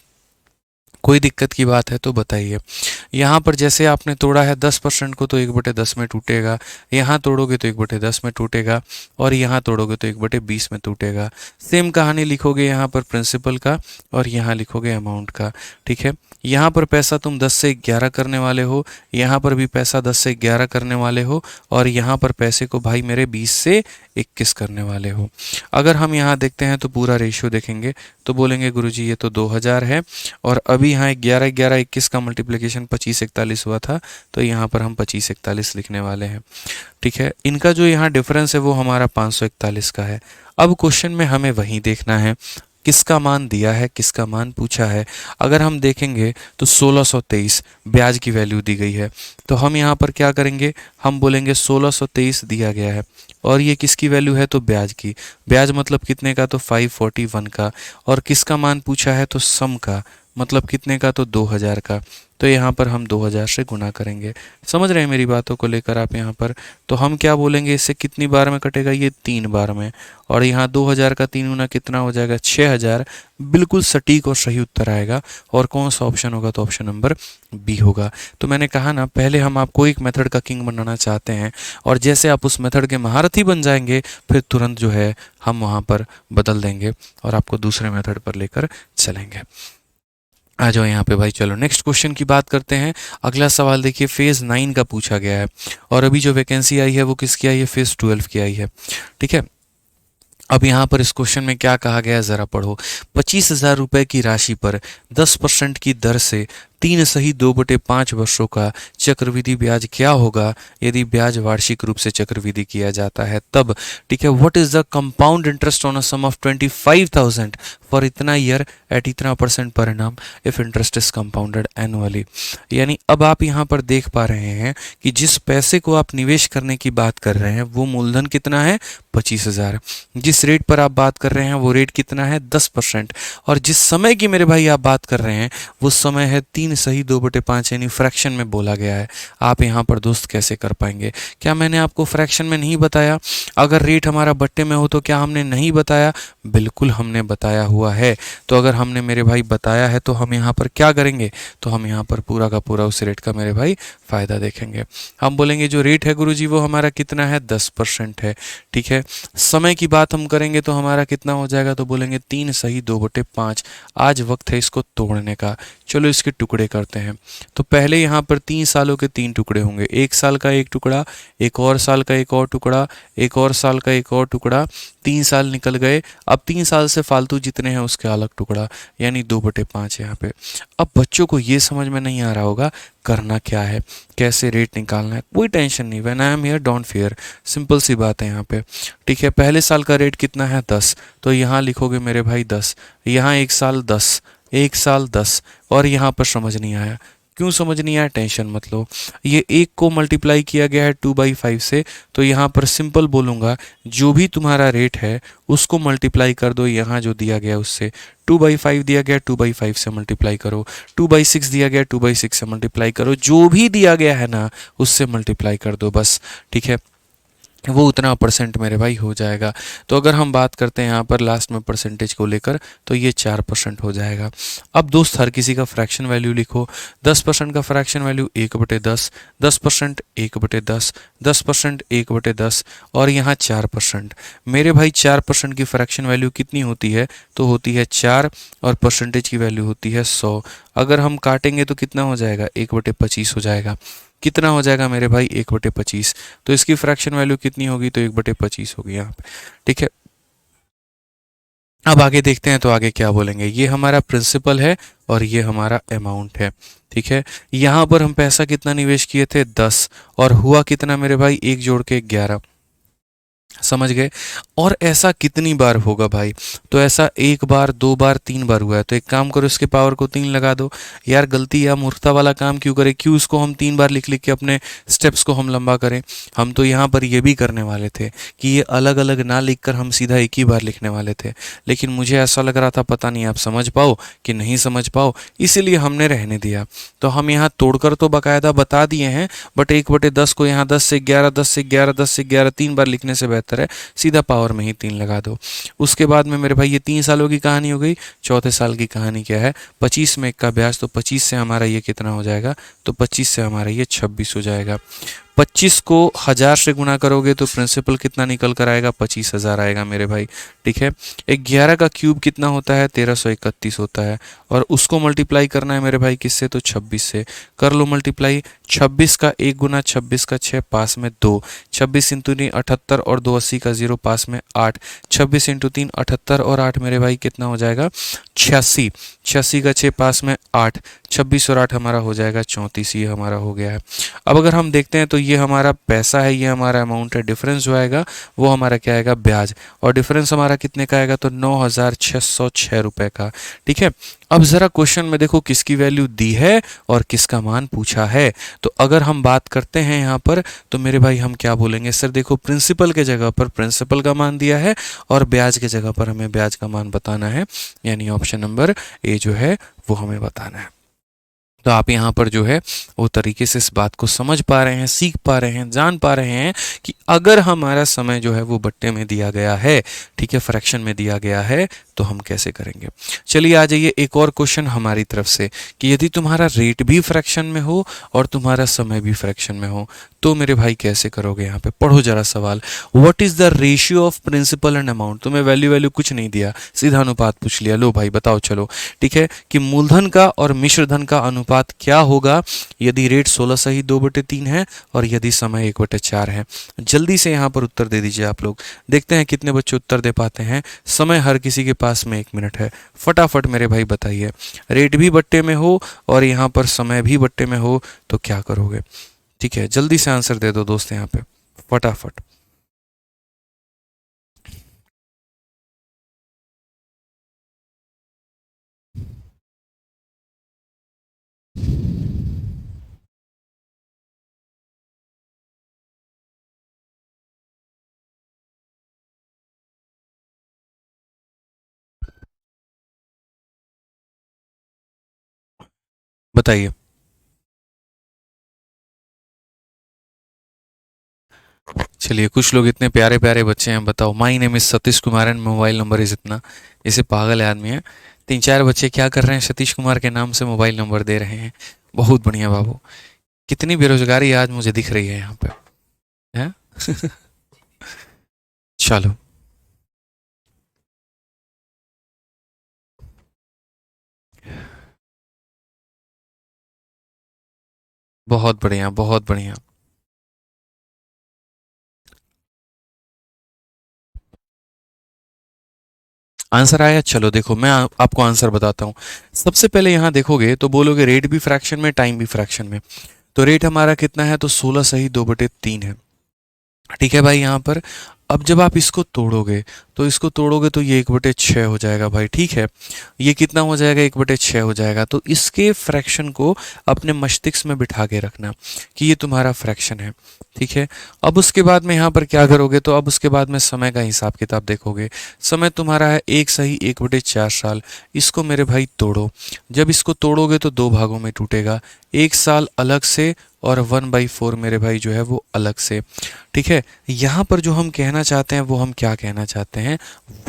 कोई दिक्कत की बात है तो बताइए। यहाँ पर जैसे आपने तोड़ा है 10% को तो 1/10 में टूटेगा, यहाँ तोड़ोगे तो 1/10 में टूटेगा और यहाँ तोड़ोगे तो 1/20 में टूटेगा। सेम कहानी लिखोगे यहाँ पर प्रिंसिपल का और यहाँ लिखोगे अमाउंट का। ठीक है, यहाँ पर पैसा तुम 10 से 11 करने वाले हो, यहाँ पर भी पैसा 10 से 11 करने वाले हो और यहाँ पर पैसे को भाई मेरे 20 से 21 करने वाले हो। अगर हम यहाँ देखते हैं तो पूरा रेशियो देखेंगे तो बोलेंगे गुरुजी ये तो 2000 है और अभी अभी यहाँ 11 11 21 का मल्टीप्लिकेशन 25 41 हुआ था, तो यहाँ पर हम 25 41 लिखने वाले हैं। ठीक है, इनका जो यहाँ डिफरेंस है वो हमारा 541 का है। अब क्वेश्चन में हमें वही देखना है, किसका मान दिया है, किसका मान पूछा है। अगर हम देखेंगे तो 1623 ब्याज की वैल्यू दी गई है, तो हम यहाँ पर क्या करेंगे, हम बोलेंगे 1623 दिया गया है और ये किसकी वैल्यू है, तो ब्याज की। ब्याज मतलब कितने का, तो 541 का। और किसका मान पूछा है, तो सम का, मतलब कितने का, तो 2000 का। तो यहाँ पर हम 2000 से गुना करेंगे। समझ रहे हैं मेरी बातों को लेकर आप यहाँ पर। तो हम क्या बोलेंगे, इससे कितनी बार में कटेगा, ये 3 बार में। और यहाँ 2000 का 3 गुना कितना हो जाएगा, 6000। बिल्कुल सटीक और सही उत्तर आएगा। और कौन सा ऑप्शन होगा, तो ऑप्शन नंबर बी होगा। तो मैंने कहा ना, पहले हम आपको एक मेथड का किंग बनाना चाहते हैं, और जैसे आप उस मेथड के महारथी बन जाएंगे, फिर तुरंत जो है हम वहाँ पर बदल देंगे और आपको दूसरे मेथड पर लेकर चलेंगे। आ जाओ यहाँ पे भाई। चलो नेक्स्ट क्वेश्चन की बात करते हैं। अगला सवाल देखिए, फेज़ 9 का पूछा गया है और अभी जो वैकेंसी आई है वो किसकी आई है, फेज़ 12 की आई है। ठीक है, अब यहाँ पर इस क्वेश्चन में क्या कहा गया है ज़रा पढ़ो। 25,000 रुपये की राशि पर 10% की दर से 3 सही 2/5 वर्षों का चक्रवृद्धि ब्याज क्या होगा यदि ब्याज वार्षिक रूप से चक्रवृद्धि किया जाता है तब। ठीक है, what is the compound interest on a sum of 25,000 for इतना ईयर एट इतना % per annum if interest is compounded annually. यानी अब आप यहाँ पर देख पा रहे हैं कि जिस पैसे को आप निवेश करने की बात कर रहे हैं वो मूलधन कितना है, 25,000। जिस रेट पर आप बात कर रहे हैं वो रेट कितना है, 10%। और जिस समय की मेरे भाई आप बात कर रहे हैं वो समय है 3 सही 2/5, यानी फ्रैक्शन में बोला गया है। आप यहाँ पर दोस्त कैसे कर पाएंगे? क्या मैंने आपको फ्रैक्शन में नहीं बताया? अगर रेट हमारा बट्टे में हो तो क्या हमने नहीं बताया? बिल्कुल हमने बताया हुआ है। तो अगर हमने मेरे भाई बताया है तो हम यहाँ पर क्या करेंगे, तो हम यहाँ पर पूरा का पूरा उस रेट का मेरे भाई फ़ायदा देखेंगे। हम बोलेंगे जो रेट है गुरुजी वो हमारा कितना है, 10% है। ठीक है, समय की बात हम करेंगे तो हमारा कितना हो जाएगा, तो बोलेंगे 3 सही 2/5। आज वक्त है इसको तोड़ने का। चलो इसके टुकड़े करते हैं। तो पहले यहाँ पर 3 सालों के 3 टुकड़े होंगे, 1 साल का 1 टुकड़ा, एक और साल का 1 और टुकड़ा, एक और साल का 1 और टुकड़ा। 3 साल निकल गए, अब 3 साल से फालतू जितने हैं उसके अलग टुकड़ा, यानी 2/5 यहाँ पे। अब बच्चों को ये समझ में नहीं आ रहा होगा करना क्या है, कैसे रेट निकालना है। कोई टेंशन नहीं, when I am here don't fear, simple सी बात है यहाँ पे। ठीक है, पहले साल का रेट कितना है, 10, तो यहाँ लिखोगे मेरे भाई 10, यहाँ 1 साल 10, 1 साल 10, और यहाँ पर समझ नहीं आया। क्यों समझ नहीं आया, टेंशन मत लो। ये 1 को मल्टीप्लाई किया गया है 2/5 से, तो यहाँ पर सिंपल बोलूँगा, जो भी तुम्हारा रेट है उसको मल्टीप्लाई कर दो यहाँ जो दिया गया उससे। 2/5 दिया गया, 2/5 से मल्टीप्लाई करो। 2/6 दिया गया, 2/6 से मल्टीप्लाई करो। जो भी दिया गया है ना उससे मल्टीप्लाई कर दो बस। ठीक है, वो उतना % मेरे भाई हो जाएगा। तो अगर हम बात करते हैं यहाँ पर लास्ट में परसेंटेज को लेकर, तो ये 4% हो जाएगा। अब दोस्त हर किसी का फ्रैक्शन वैल्यू लिखो। 10% का फ्रैक्शन वैल्यू 1/10, 10% 1/10, 10% 1/10, और यहाँ 4%। मेरे भाई 4% की फ्रैक्शन वैल्यू कितनी होती है, तो होती है 4, और परसेंटेज की वैल्यू होती है 100। अगर हम काटेंगे तो कितना हो जाएगा, 1/25 हो जाएगा। कितना हो जाएगा मेरे भाई, 1/25। तो इसकी फ्रैक्शन वैल्यू कितनी होगी, तो 1/25 होगी यहाँ पे। ठीक है, अब आगे देखते हैं तो आगे क्या बोलेंगे। ये हमारा प्रिंसिपल है और ये हमारा अमाउंट है। ठीक है, यहाँ पर हम पैसा कितना निवेश किए थे, 10, और हुआ कितना मेरे भाई, 1 जोड़ के 11। समझ गए? और ऐसा कितनी बार होगा भाई, तो ऐसा 1 बार 2 बार 3 बार हुआ है। तो एक काम करो, इसके पावर को 3 लगा दो। यार गलती या मूर्खता वाला काम क्यों करें, क्यों इसको हम 3 बार लिख लिख के अपने स्टेप्स को हम लंबा करें। हम तो यहाँ पर ये भी करने वाले थे कि ये अलग अलग ना लिख कर हम सीधा एक ही बार लिखने वाले थे, लेकिन मुझे ऐसा लग रहा था पता नहीं आप समझ पाओ कि नहीं समझ पाओ, इसीलिए हमने रहने दिया। तो हम यहाँ तोड़कर तो बाकायदा बता दिए हैं, बट 1/10 को यहाँ 10 से 11, 10 से 11, 10 से 11 3 बार लिखने से बेहतर है सीधा पावर में ही 3 लगा दो। उसके बाद में मेरे भाई ये 3 सालों की कहानी हो गई। चौथे साल की कहानी क्या है, 25 में 1 का ब्याज, तो 25 से हमारा ये कितना हो जाएगा, तो 25 से हमारा ये 26 हो जाएगा। 25 को 1000 से गुना करोगे तो प्रिंसिपल कितना निकल कर आएगा, 25,000 आएगा मेरे भाई। ठीक है, 11 का क्यूब कितना होता है, 1331 होता है, और उसको मल्टीप्लाई करना है मेरे भाई किससे, तो 26 से। कर लो मल्टीप्लाई, 26 का 1 गुना 26 का 6 पास में 2, 26 इंटू 3 78 और 2 80 का 0 पास में 8, 26 इंटू 3 78 और 8 मेरे भाई कितना हो जाएगा, 86, 86 का 6 पास में 8, 26 और 8 हमारा हो जाएगा 34, ये हमारा हो गया है। अब अगर हम देखते हैं तो ये हमारा पैसा है, ये हमारा अमाउंट है, डिफरेंस जो आएगा वो हमारा क्या आएगा, ब्याज, और डिफरेंस हमारा कितने का आएगा, तो 9,606 रुपये का। ठीक है, अब ज़रा क्वेश्चन में देखो किसकी वैल्यू दी है और किसका मान पूछा है। तो अगर हम बात करते हैं यहाँ पर तो मेरे भाई हम क्या बोलेंगे, सर देखो प्रिंसिपल के जगह पर प्रिंसिपल का मान दिया है और ब्याज के जगह पर हमें ब्याज का मान बताना है, यानी ऑप्शन नंबर ए जो है वो हमें बताना है। तो आप यहाँ पर जो है वो तरीके से इस बात को समझ पा रहे हैं, सीख पा रहे हैं, जान पा रहे हैं कि अगर हमारा समय जो है वो बट्टे में दिया गया है, ठीक है, फ्रैक्शन में दिया गया है, तो हम कैसे करेंगे। चलिए आ जाइए एक और क्वेश्चन हमारी तरफ से कि यदि तुम्हारा रेट भी फ्रैक्शन में हो और तुम्हारा समय भी फ्रैक्शन में हो तो मेरे भाई कैसे करोगे। यहाँ पे पढ़ो जरा सवाल, what is the ratio of principal and amount. तुम्हें वैल्यू कुछ नहीं दिया, सीधा अनुपात पूछ लिया, लो भाई बताओ चलो। ठीक है, कि मूलधन का और मिश्रधन का अनुपात क्या होगा यदि रेट 16 सही 2/3 है और यदि समय 1/4 है। जल्दी से यहाँ पर उत्तर दे दीजिए आप लोग, देखते हैं कितने बच्चे उत्तर दे पाते हैं। समय हर किसी के पास में 1 मिनट है, फटाफट मेरे भाई बताइए। रेट भी बट्टे में हो और यहाँ पर समय भी बट्टे में हो तो क्या करोगे। ठीक है, जल्दी से आंसर दे दो दोस्त यहाँ पे फटाफट। बताइए। चलिए, कुछ लोग इतने प्यारे प्यारे बच्चे हैं, बताओ। My name is Satish Kumar and mobile number is इतना, जैसे पागल आदमी है। 3-4 बच्चे क्या कर रहे हैं, सतीश कुमार के नाम से मोबाइल नंबर दे रहे हैं। बहुत बढ़िया बाबू, कितनी बेरोजगारी आज मुझे दिख रही है यहाँ पे, है। चलो, बहुत बढ़िया बहुत बढ़िया। आंसर आया, चलो देखो मैं आपको आंसर बताता हूँ। सबसे पहले यहाँ देखोगे तो बोलोगे रेट भी फ्रैक्शन में, टाइम भी फ्रैक्शन में। तो रेट हमारा कितना है, तो 16 सही 2/3 है। ठीक है भाई, यहाँ पर अब जब आप इसको तोड़ोगे तो तो ये 1/6 हो जाएगा भाई। ठीक है, ये कितना हो जाएगा, 1/6 हो जाएगा। तो इसके फ्रैक्शन को अपने मस्तिष्क में बिठा के रखना कि ये तुम्हारा फ्रैक्शन है। ठीक है, अब उसके बाद में यहाँ पर क्या करोगे, तो अब उसके बाद में समय का हिसाब किताब देखोगे। समय तुम्हारा है 1 सही 1/4 साल। इसको मेरे भाई तोड़ो, जब इसको तोड़ोगे तो 2 भागों में टूटेगा, 1 साल अलग से और 1/4 मेरे भाई जो है वो अलग से। ठीक है, यहाँ पर जो हम कहना चाहते हैं वो हम क्या कहना चाहते हैं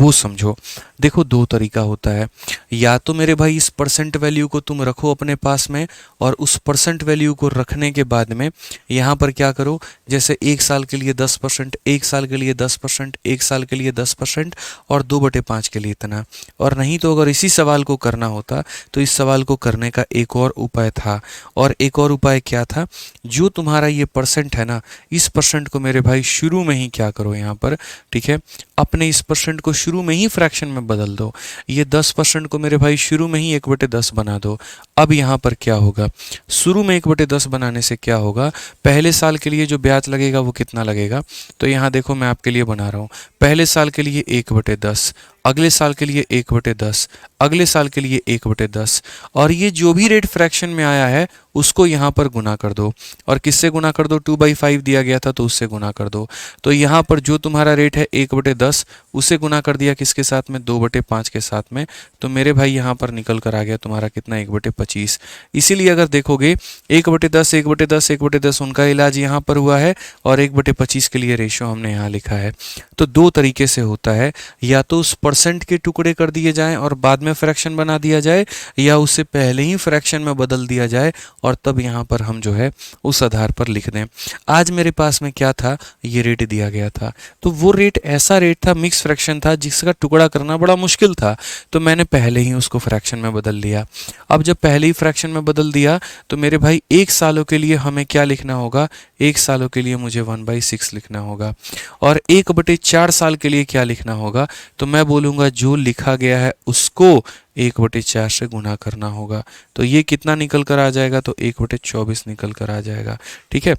वो समझो। देखो 2 तरीका होता है, या तो मेरे भाई इस परसेंट वैल्यू को तुम रखो अपने पास में और उस परसेंट वैल्यू को रखने के बाद में यहाँ पर क्या करो, जैसे 1 साल के लिए 10%, 1 साल के लिए 10%, 1 साल के लिए 10% और 2/5 के लिए इतना। और नहीं तो अगर इसी सवाल को करना होता तो इस सवाल को करने का एक और उपाय था, और एक और उपाय क्या था, जो तुम्हारा ये परसेंट है ना, इस परसेंट को मेरे भाई शुरू में ही क्या करो यहाँ पर। ठीक है, अपने इस परसेंट को शुरू में ही फ्रैक्शन में बदल दो। ये 10% को मेरे भाई शुरू में ही 1/10 बना दो। अब यहाँ पर क्या होगा, शुरू में 1/10 बनाने से क्या होगा, पहले साल के लिए जो ब्याज लगेगा वो कितना लगेगा, तो यहाँ देखो मैं आपके लिए बना रहा हूँ। पहले साल के लिए 1/10, अगले साल के लिए 1/10, अगले साल के लिए 1/10, और ये जो भी रेट फ्रैक्शन में आया है उसको यहाँ पर गुना कर दो। और किससे गुना कर दो, 2/5 दिया गया था तो उससे गुना कर दो। तो यहाँ पर जो तुम्हारा रेट है 1/10, उसे गुना कर दिया किसके साथ में, 2/5 के साथ में। तो मेरे भाई यहाँ पर निकल कर आ गया तुम्हारा कितना, 1/25। इसीलिए अगर देखोगे 1/10 1/10 1/10 उनका इलाज यहाँ पर हुआ है और 1/25 के लिए रेशियो हमने यहाँ लिखा है। तो 2 तरीके से होता है, या तो उस परसेंट के टुकड़े कर दिए जाएं और बाद में फ्रैक्शन बना दिया जाए, या उससे पहले ही फ्रैक्शन में बदल दिया जाए और तब यहाँ पर हम जो है उस आधार पर लिख दें। आज मेरे पास में क्या था, ये रेट दिया गया था, तो वो रेट ऐसा रेट था, मिक्स फ्रैक्शन था जिसका टुकड़ा करना बड़ा मुश्किल था, तो मैंने पहले ही उसको फ्रैक्शन में बदल लिया। अब जब पहले ही फ्रैक्शन में बदल दिया तो मेरे भाई 1 सालों के लिए हमें क्या लिखना होगा, 1 सालों के लिए मुझे 1/6 लिखना होगा। और 1/4 साल के लिए क्या लिखना होगा, तो मैं बोलूँगा जो लिखा गया है उसको 1/4 से गुना करना होगा। तो ये कितना निकल कर आ जाएगा, तो 1/24 निकल कर आ जाएगा। ठीक है,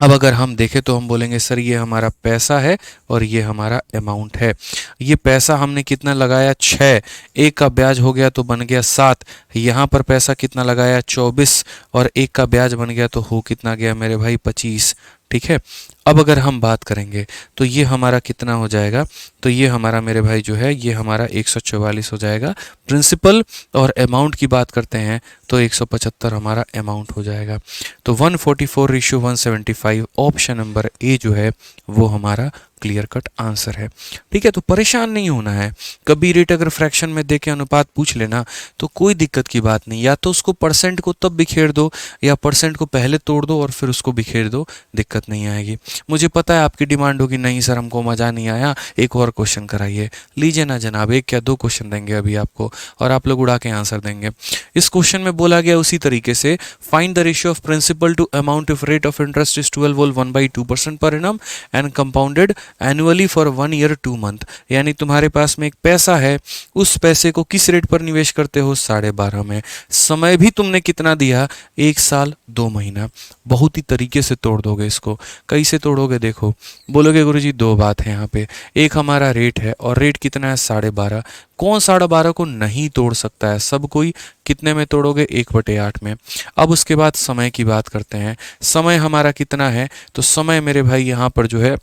अब अगर हम देखें तो हम बोलेंगे सर ये हमारा पैसा है और ये हमारा अमाउंट है। ये पैसा हमने कितना लगाया, 6, एक का ब्याज हो गया तो बन गया 7, यहाँ पर पैसा कितना लगाया 24 और एक का ब्याज बन गया तो हो कितना गया मेरे भाई 25। ठीक है, अब अगर हम बात करेंगे तो ये हमारा कितना हो जाएगा, तो ये हमारा मेरे भाई जो है ये हमारा 144 हो जाएगा। प्रिंसिपल और अमाउंट की बात करते हैं तो 175 हमारा अमाउंट हो जाएगा। तो 144:175 ऑप्शन नंबर ए जो है वो हमारा क्लियर कट आंसर है। ठीक है, तो परेशान नहीं होना है। कभी रेट अगर फ्रैक्शन में देके अनुपात पूछ लेना तो कोई दिक्कत की बात नहीं, या तो उसको परसेंट को तब बिखेर दो या परसेंट को पहले तोड़ दो और फिर उसको बिखेर दो, दिक्कत नहीं आएगी। मुझे पता है आपकी डिमांड होगी नहीं सर हमको मज़ा नहीं आया, एक और क्वेश्चन कराइए। लीजिए ना जनाब, एक क्या 2 क्वेश्चन देंगे अभी आपको और आप लोग उड़ा के आंसर देंगे। इस क्वेश्चन में बोला गया उसी तरीके से, find the ratio of principal to amount if rate of interest is 12 whole 1/2% per annum and compounded annually for 1 year 2 month। यानी तुम्हारे पास में एक पैसा है, उस पैसे को किस रेट पर निवेश करते हो, 12.5 में। समय भी तुमने कितना दिया, 1 साल 2 महीना। बहुत ही तरीके से तोड़ दोगे इसको। कैसे तोड़ोगे देखो, बोलोगे गुरुजी 2 बात है यहाँ पे, एक हमारा रेट है और रेट कितना है 12.5। कौन 12.5 को नहीं तोड़ सकता है, सब कोई। कितने में तोड़ोगे, 1/8 में। अब उसके बाद समय की बात करते हैं। समय हमारा कितना है, तो समय मेरे भाई यहाँ पर जो है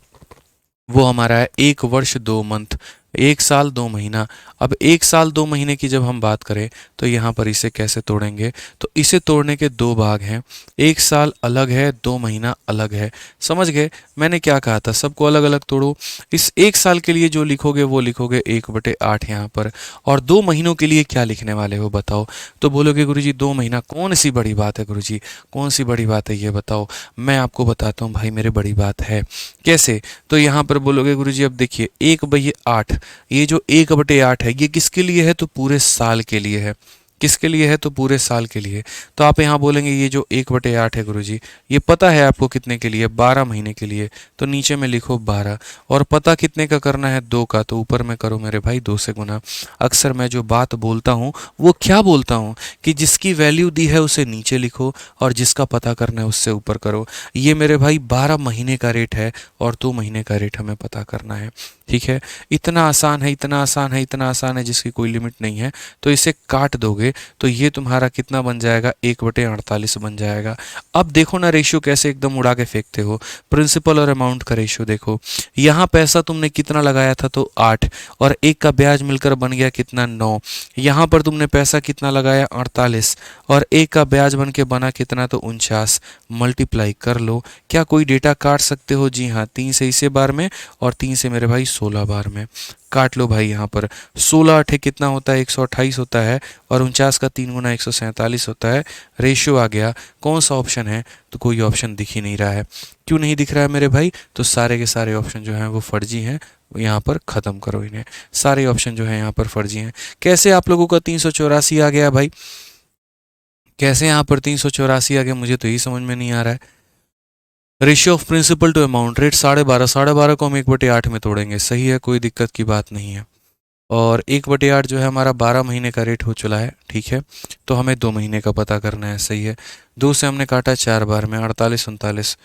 वो हमारा है 1 वर्ष 2 मंथ, 1 साल 2 महीना। अब 1 साल 2 महीने की जब हम बात करें तो यहाँ पर इसे कैसे तोड़ेंगे, तो इसे तोड़ने के 2 भाग हैं, 1 साल अलग है, 2 महीना अलग है। समझ गए मैंने क्या कहा था, सबको अलग अलग तोड़ो। इस 1 साल के लिए जो लिखोगे वो लिखोगे 1/8 यहाँ पर, और 2 महीनों के लिए क्या लिखने वाले हो बताओ। तो बोलोगे गुरुजी 2 महीना कौन सी बड़ी बात है, गुरुजी कौन सी बड़ी बात है ये बताओ। मैं आपको बताता हूँ भाई, मेरे बड़ी बात है। कैसे, तो यहाँ पर बोलोगे गुरुजी अब देखिए 1/8, ये जो 1/8 है ये किसके लिए है, तो पूरे साल के लिए है। किसके लिए है, तो पूरे साल के लिए। तो आप यहाँ बोलेंगे ये जो 1/8 है गुरुजी, ये पता है आपको कितने के लिए, 12 महीने के लिए। तो नीचे में लिखो 12, और पता कितने का करना है, 2 का, तो ऊपर में करो मेरे भाई 2 से गुना। अक्सर मैं जो बात बोलता हूँ वो क्या बोलता हूँ कि जिसकी वैल्यू दी है उसे नीचे लिखो और जिसका पता करना है उससे ऊपर करो। ये मेरे भाई 12 महीने का रेट है और 2 महीने का रेट हमें पता करना है। ठीक है, इतना आसान है, इतना आसान है, इतना आसान है जिसकी कोई लिमिट नहीं है। तो इसे काट दोगे तो ये तुम्हारा कितना बन जाएगा, 1/48 बन जाएगा। अब देखो ना रेशियो कैसे एकदम उड़ा के फेंकते हो। प्रिंसिपल और अमाउंट का रेशियो देखो, यहाँ पैसा तुमने कितना लगाया था, तो 8, और एक का ब्याज मिलकर बन गया कितना, 9। यहाँ पर तुमने पैसा कितना लगाया, 48, और एक का ब्याज बन के बना कितना, तो 49। मल्टीप्लाई कर लो। क्या कोई डेटा काट सकते हो, जी हाँ, 3 से इसे बार में और 3 से मेरे भाई 16 बार में। काट लो भाई, यहाँ पर 16 8 कितना होता है, 128 होता है, और 49 का 3 गुना 147 होता है। रेशियो आ गया। कौन सा ऑप्शन है, तो कोई ऑप्शन दिख ही नहीं रहा है। क्यों नहीं दिख रहा है मेरे भाई, तो सारे के सारे ऑप्शन जो हैं वो फर्जी हैं। यहाँ पर ख़त्म करो इन्हें, सारे ऑप्शन जो हैं यहाँ पर फर्जी हैं। कैसे आप लोगों का 384 आ गया भाई, कैसे यहाँ पर 384 आ गया, मुझे तो यही समझ में नहीं आ रहा है। Ratio of principal to amount rate 12.5, 12.5 को हम 1/8 में तोड़ेंगे, सही है, कोई दिक्कत की बात नहीं है। और 1/8 जो है हमारा 12 महीने का रेट हो चला है। ठीक है, तो हमें 2 महीने का पता करना है, सही है। 2 से हमने काटा 4 बार में, 48 39।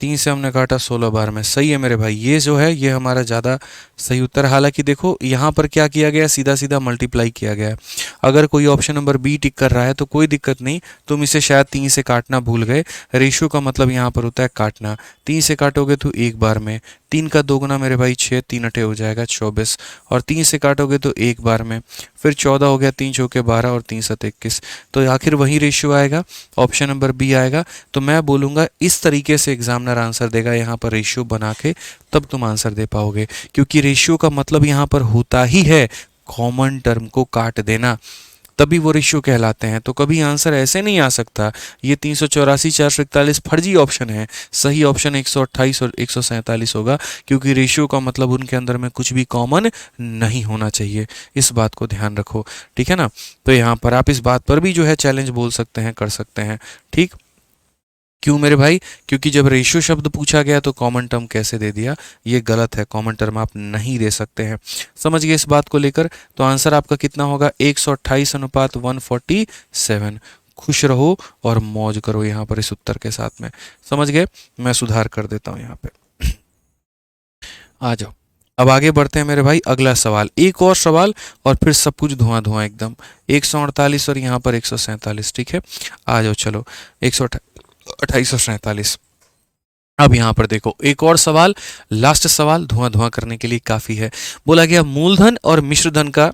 3 से हमने काटा 16 बार में, सही है मेरे भाई। ये जो है ये हमारा ज़्यादा सही उत्तर। हालांकि देखो यहाँ पर क्या किया गया, सीधा सीधा मल्टीप्लाई किया गया है। अगर कोई ऑप्शन नंबर बी टिक कर रहा है तो कोई दिक्कत नहीं, तुम इसे शायद 3 से काटना भूल गए। रेशियो का मतलब यहाँ पर होता है काटना। 3 से काटोगे तो एक बार में, 3 का 2 गुना मेरे भाई 6, 3 अठे हो जाएगा 24, और 3 से काटोगे तो एक बार में, फिर 14 हो गया, 3 चौके 12 और 3 सत 21, तो आखिर वही रेशियो आएगा, ऑप्शन नंबर बी आएगा। तो मैं बोलूँगा इस तरीके से एग्जामिनर आंसर देगा, यहाँ पर रेशियो बना के तब तुम आंसर दे पाओगे, क्योंकि रेशियो का मतलब यहाँ पर होता ही है कॉमन टर्म को काट देना, तभी वो रेशियो कहलाते हैं। तो कभी आंसर ऐसे नहीं आ सकता ये 384 441 फर्जी ऑप्शन है, सही ऑप्शन 128 और 147 होगा, क्योंकि रेशियो का मतलब उनके अंदर में कुछ भी कॉमन नहीं होना चाहिए। इस बात को ध्यान रखो, ठीक है ना। तो यहाँ पर आप इस बात पर भी जो है चैलेंज बोल सकते हैं, कर सकते हैं, ठीक। क्यों मेरे भाई? क्योंकि जब रेशियो शब्द पूछा गया तो कॉमन टर्म कैसे दे दिया, ये गलत है, कॉमन टर्म आप नहीं दे सकते हैं। समझ गए इस बात को लेकर? तो आंसर आपका कितना होगा? 128 अनुपात 147। खुश रहो और मौज करो यहाँ पर इस उत्तर के साथ में। समझ गए? मैं सुधार कर देता हूँ यहाँ पे। आ जाओ, अब आगे बढ़ते हैं मेरे भाई। अगला सवाल, एक और सवाल और फिर सब कुछ धुआं धुआं एकदम। 148 और यहाँ पर 147, ठीक है। आ जाओ, चलो 128 अब यहाँ पर देखो एक और सवाल, लास्ट सवाल, धुआं धुआं करने के लिए काफी है। बोला गया मूलधन और मिश्रधन का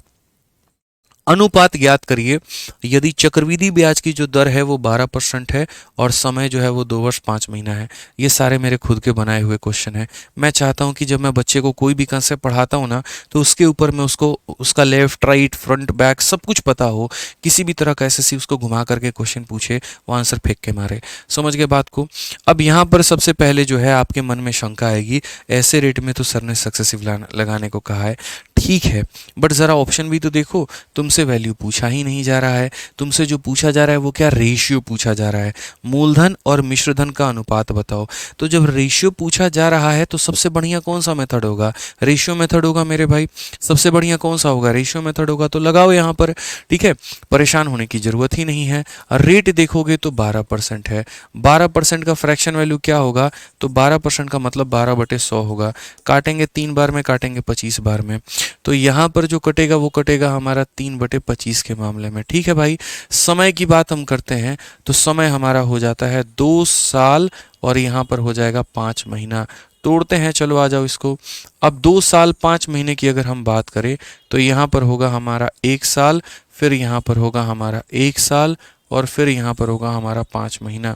अनुपात ज्ञात करिए यदि चक्रवृद्धि ब्याज की जो दर है वो 12% है और समय जो है वो 2 वर्ष 5 महीना है। ये सारे मेरे खुद के बनाए हुए क्वेश्चन हैं। मैं चाहता हूँ कि जब मैं बच्चे को कोई भी कंसेप्ट पढ़ाता हूँ ना, तो उसके ऊपर मैं उसको उसका लेफ्ट राइट फ्रंट बैक सब कुछ पता हो, किसी भी तरह का एसएससी उसको घुमा करके क्वेश्चन पूछे वो आंसर फेंक के मारे। समझ गए बात को? अब यहाँ पर सबसे पहले जो है आपके मन में शंका आएगी, ऐसे रेट में तो सर ने सक्सेसिव लगाने को कहा है, ठीक है, बट ज़रा ऑप्शन भी तो देखो। तुमसे वैल्यू पूछा ही नहीं जा रहा है, तुमसे जो पूछा जा रहा है वो क्या? रेशियो पूछा जा रहा है। मूलधन और मिश्रधन का अनुपात बताओ। तो जब रेशियो पूछा जा रहा है तो सबसे बढ़िया कौन सा मेथड होगा? रेशियो मेथड होगा मेरे भाई। सबसे बढ़िया कौन सा होगा? रेशियो मेथड होगा। तो लगाओ यहाँ पर, ठीक है, परेशान होने की जरूरत ही नहीं है। रेट देखोगे तो 12% है। 12% का फ्रैक्शन वैल्यू क्या होगा? तो 12% का मतलब 12/100 होगा। काटेंगे 3 बार में, काटेंगे 25 बार में, तो यहाँ पर जो कटेगा वो कटेगा हमारा 3/25 के मामले में, ठीक है भाई। समय की बात हम करते हैं तो समय हमारा हो जाता है 2 साल और यहाँ पर हो जाएगा 5 महीना। तोड़ते हैं, चलो आ जाओ इसको। अब 2 साल 5 महीने की अगर हम बात करें तो यहाँ पर होगा हमारा 1 साल, फिर यहाँ पर होगा हमारा 1 साल और फिर यहाँ पर होगा हमारा 5 महीना।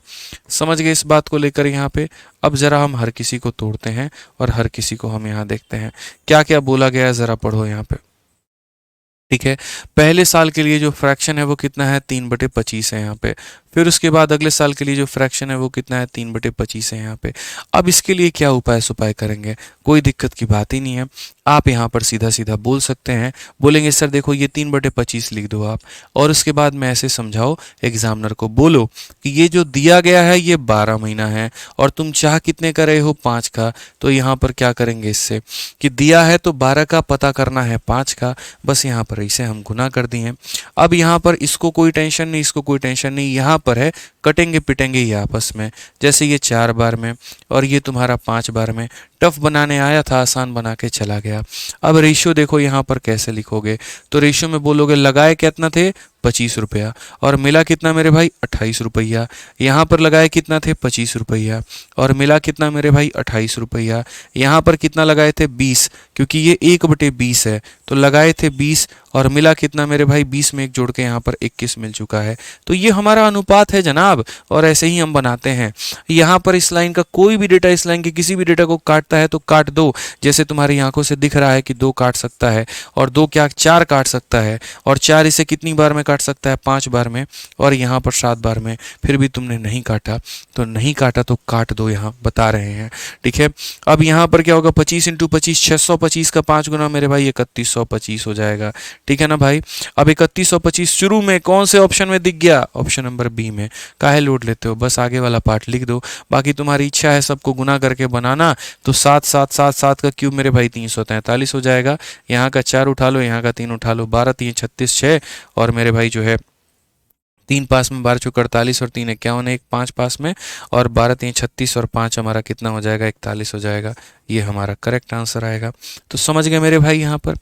समझ गए इस बात को लेकर यहाँ पे? अब ज़रा हम हर किसी को तोड़ते हैं और हर किसी को हम यहाँ देखते हैं क्या क्या बोला गया है, ज़रा पढ़ो यहाँ पे, ठीक है। पहले साल के लिए जो फ्रैक्शन है वो कितना है? 3/25 है यहाँ पे। फिर उसके बाद अगले साल के लिए जो फ्रैक्शन है वो कितना है? 3/25 है यहाँ पे। अब इसके लिए क्या उपाय सुपाय करेंगे? कोई दिक्कत की बात ही नहीं है। आप यहाँ पर सीधा सीधा बोल सकते हैं, बोलेंगे सर देखो ये 3/25 लिख दो आप, और उसके बाद में ऐसे समझाओ एग्जामिनर को, बोलो कि ये जो दिया गया है ये 12 महीना है और तुम चाह कितने का रहे हो? 5 का। तो यहाँ पर क्या करेंगे इससे कि दिया है तो 12 का पता करना है 5 का, बस यहाँ पर इसे हम गुना कर दिए। अब यहाँ पर इसको कोई टेंशन नहीं, इसको कोई टेंशन नहीं, यहाँ पर है कटेंगे पिटेंगे ये आपस में, जैसे ये 4 बार में और ये तुम्हारा 5 बार में। टफ बनाने आया था, आसान बना के चला गया। अब रेशियो देखो यहाँ पर कैसे लिखोगे, तो रेशियो में बोलोगे लगाए कितना थे? 25 रुपया, और मिला कितना मेरे भाई? 28 रुपया। यहाँ पर लगाए कितना थे? 25 रुपया, और मिला कितना मेरे भाई? 28 रुपया। यहाँ पर कितना लगाए थे? 20, क्योंकि ये 1/20 है, तो लगाए थे 20 और मिला कितना मेरे भाई? 20 में 1 जोड़ के यहाँ पर 21 मिल चुका है। तो ये हमारा अनुपात है जनाब, और ऐसे ही हम बनाते हैं। यहाँ पर इस लाइन का कोई भी डेटा, इस लाइन के किसी भी डेटा को काटता है तो काट दो, जैसे तुम्हारी आंखों से दिख रहा है कि 2 काट सकता है, और 2 क्या 4 काट सकता है, और 4 इसे कितनी बार में काट सकता है? 5 बार में, और यहाँ पर 7 बार में। फिर भी तुमने नहीं काटा, तो नहीं काटा तो काट दो, यहाँ बता रहे हैं, ठीक है। अब यहाँ पर क्या होगा? 25 × 25 625 का 5 गुना मेरे भाई 3125 हो जाएगा, ठीक है ना भाई। अब 3125 शुरू में कौन से ऑप्शन में दिख गया? ऑप्शन नंबर बी में। काहे लोड लेते हो? बस आगे वाला पार्ट लिख दो, बाकी तुम्हारी इच्छा है सबको गुना करके बनाना। तो 7 7 7 7 का क्यूब मेरे भाई 343 हो जाएगा। यहाँ का 4 उठा लो, यहाँ का 3 उठा लो, 12 3 36 6, और मेरे भाई जो है 3 पास में 12 चौक 48 और 3 51 1 5 पास में, और 12 3 36 और 5 हमारा कितना हो जाएगा? 41 हो जाएगा। ये हमारा करेक्ट आंसर आएगा। तो समझ गए मेरे भाई यहाँ पर?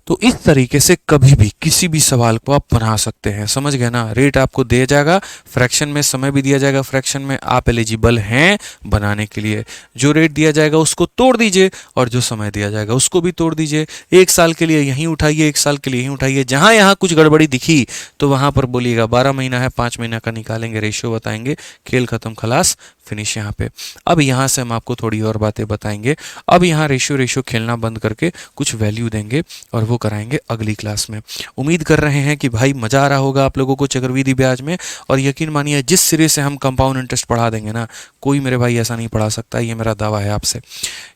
तो इस तरीके से कभी भी किसी भी सवाल को आप बना सकते हैं, समझ गए ना। रेट आपको दिया जाएगा फ्रैक्शन में, समय भी दिया जाएगा फ्रैक्शन में, आप एलिजिबल हैं बनाने के लिए। जो रेट दिया जाएगा उसको तोड़ दीजिए और जो समय दिया जाएगा उसको भी तोड़ दीजिए। 1 साल के लिए यहीं उठाइए, 1 साल के लिए यहीं उठाइए। जहां यहाँ कुछ गड़बड़ी दिखी तो वहां पर बोलिएगा 12 महीना है, 5 महीना का निकालेंगे, रेशियो बताएंगे, खेल खत्म, खलास, फिनिश यहाँ पे। अब यहाँ से हम आपको थोड़ी और बातें बताएंगे। अब यहाँ रेशियो रेशियो खेलना बंद करके कुछ वैल्यू देंगे और वो कराएंगे अगली क्लास में। उम्मीद कर रहे हैं कि भाई मज़ा आ रहा होगा आप लोगों को चक्रवृद्धि ब्याज में। और यकीन मानिए जिस सिरे से हम कंपाउंड इंटरेस्ट पढ़ा देंगे ना, कोई मेरे भाई ऐसा नहीं पढ़ा सकता, ये मेरा दावा है आपसे।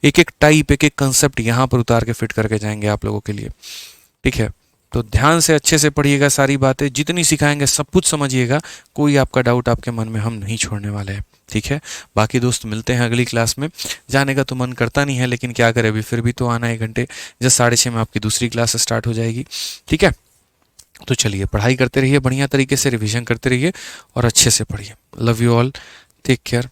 एक एक टाइप, एक एक कंसेप्ट यहाँ पर उतार के फिट करके जाएंगे आप लोगों के लिए, ठीक है। तो ध्यान से अच्छे से पढ़िएगा, सारी बातें जितनी सिखाएंगे सब कुछ समझिएगा, कोई आपका डाउट आपके मन में हम नहीं छोड़ने वाले हैं, ठीक है। बाकी दोस्त मिलते हैं अगली क्लास में। जाने का तो मन करता नहीं है लेकिन क्या करें, अभी फिर भी तो आना है 1 घंटे। जस्ट 6:30 में आपकी दूसरी क्लास स्टार्ट हो जाएगी, ठीक है। तो चलिए पढ़ाई करते रहिए, बढ़िया तरीके से रिवीजन करते रहिए और अच्छे से पढ़िए। Love you all, take care.